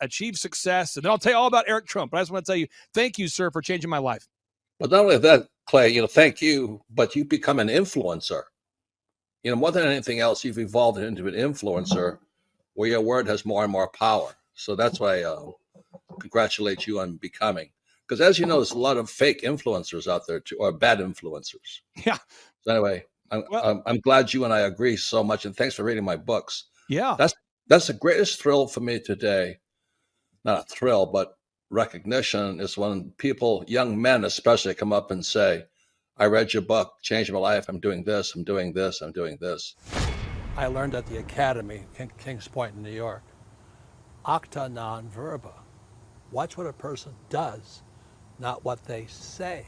achieve success. And then I'll tell you all about Eric Trump. But I just want to tell you, thank you, sir, for changing my life. But not only that, Clay, thank you, but you become an influencer. More than anything else, you've evolved into an influencer where your word has more and more power. So that's why I congratulate you on becoming. Because as you know, there's a lot of fake influencers out there too, or bad influencers. Yeah. So anyway, I'm glad you and I agree so much, and thanks for reading my books. Yeah. That's the greatest thrill for me today. Not a thrill, but recognition is when people, young men especially, come up and say, I read your book, changed my life. I'm doing this, I'm doing this, I'm doing this. I learned at the Academy, Kings Point in New York, acta non verba. Watch what a person does, not what they say.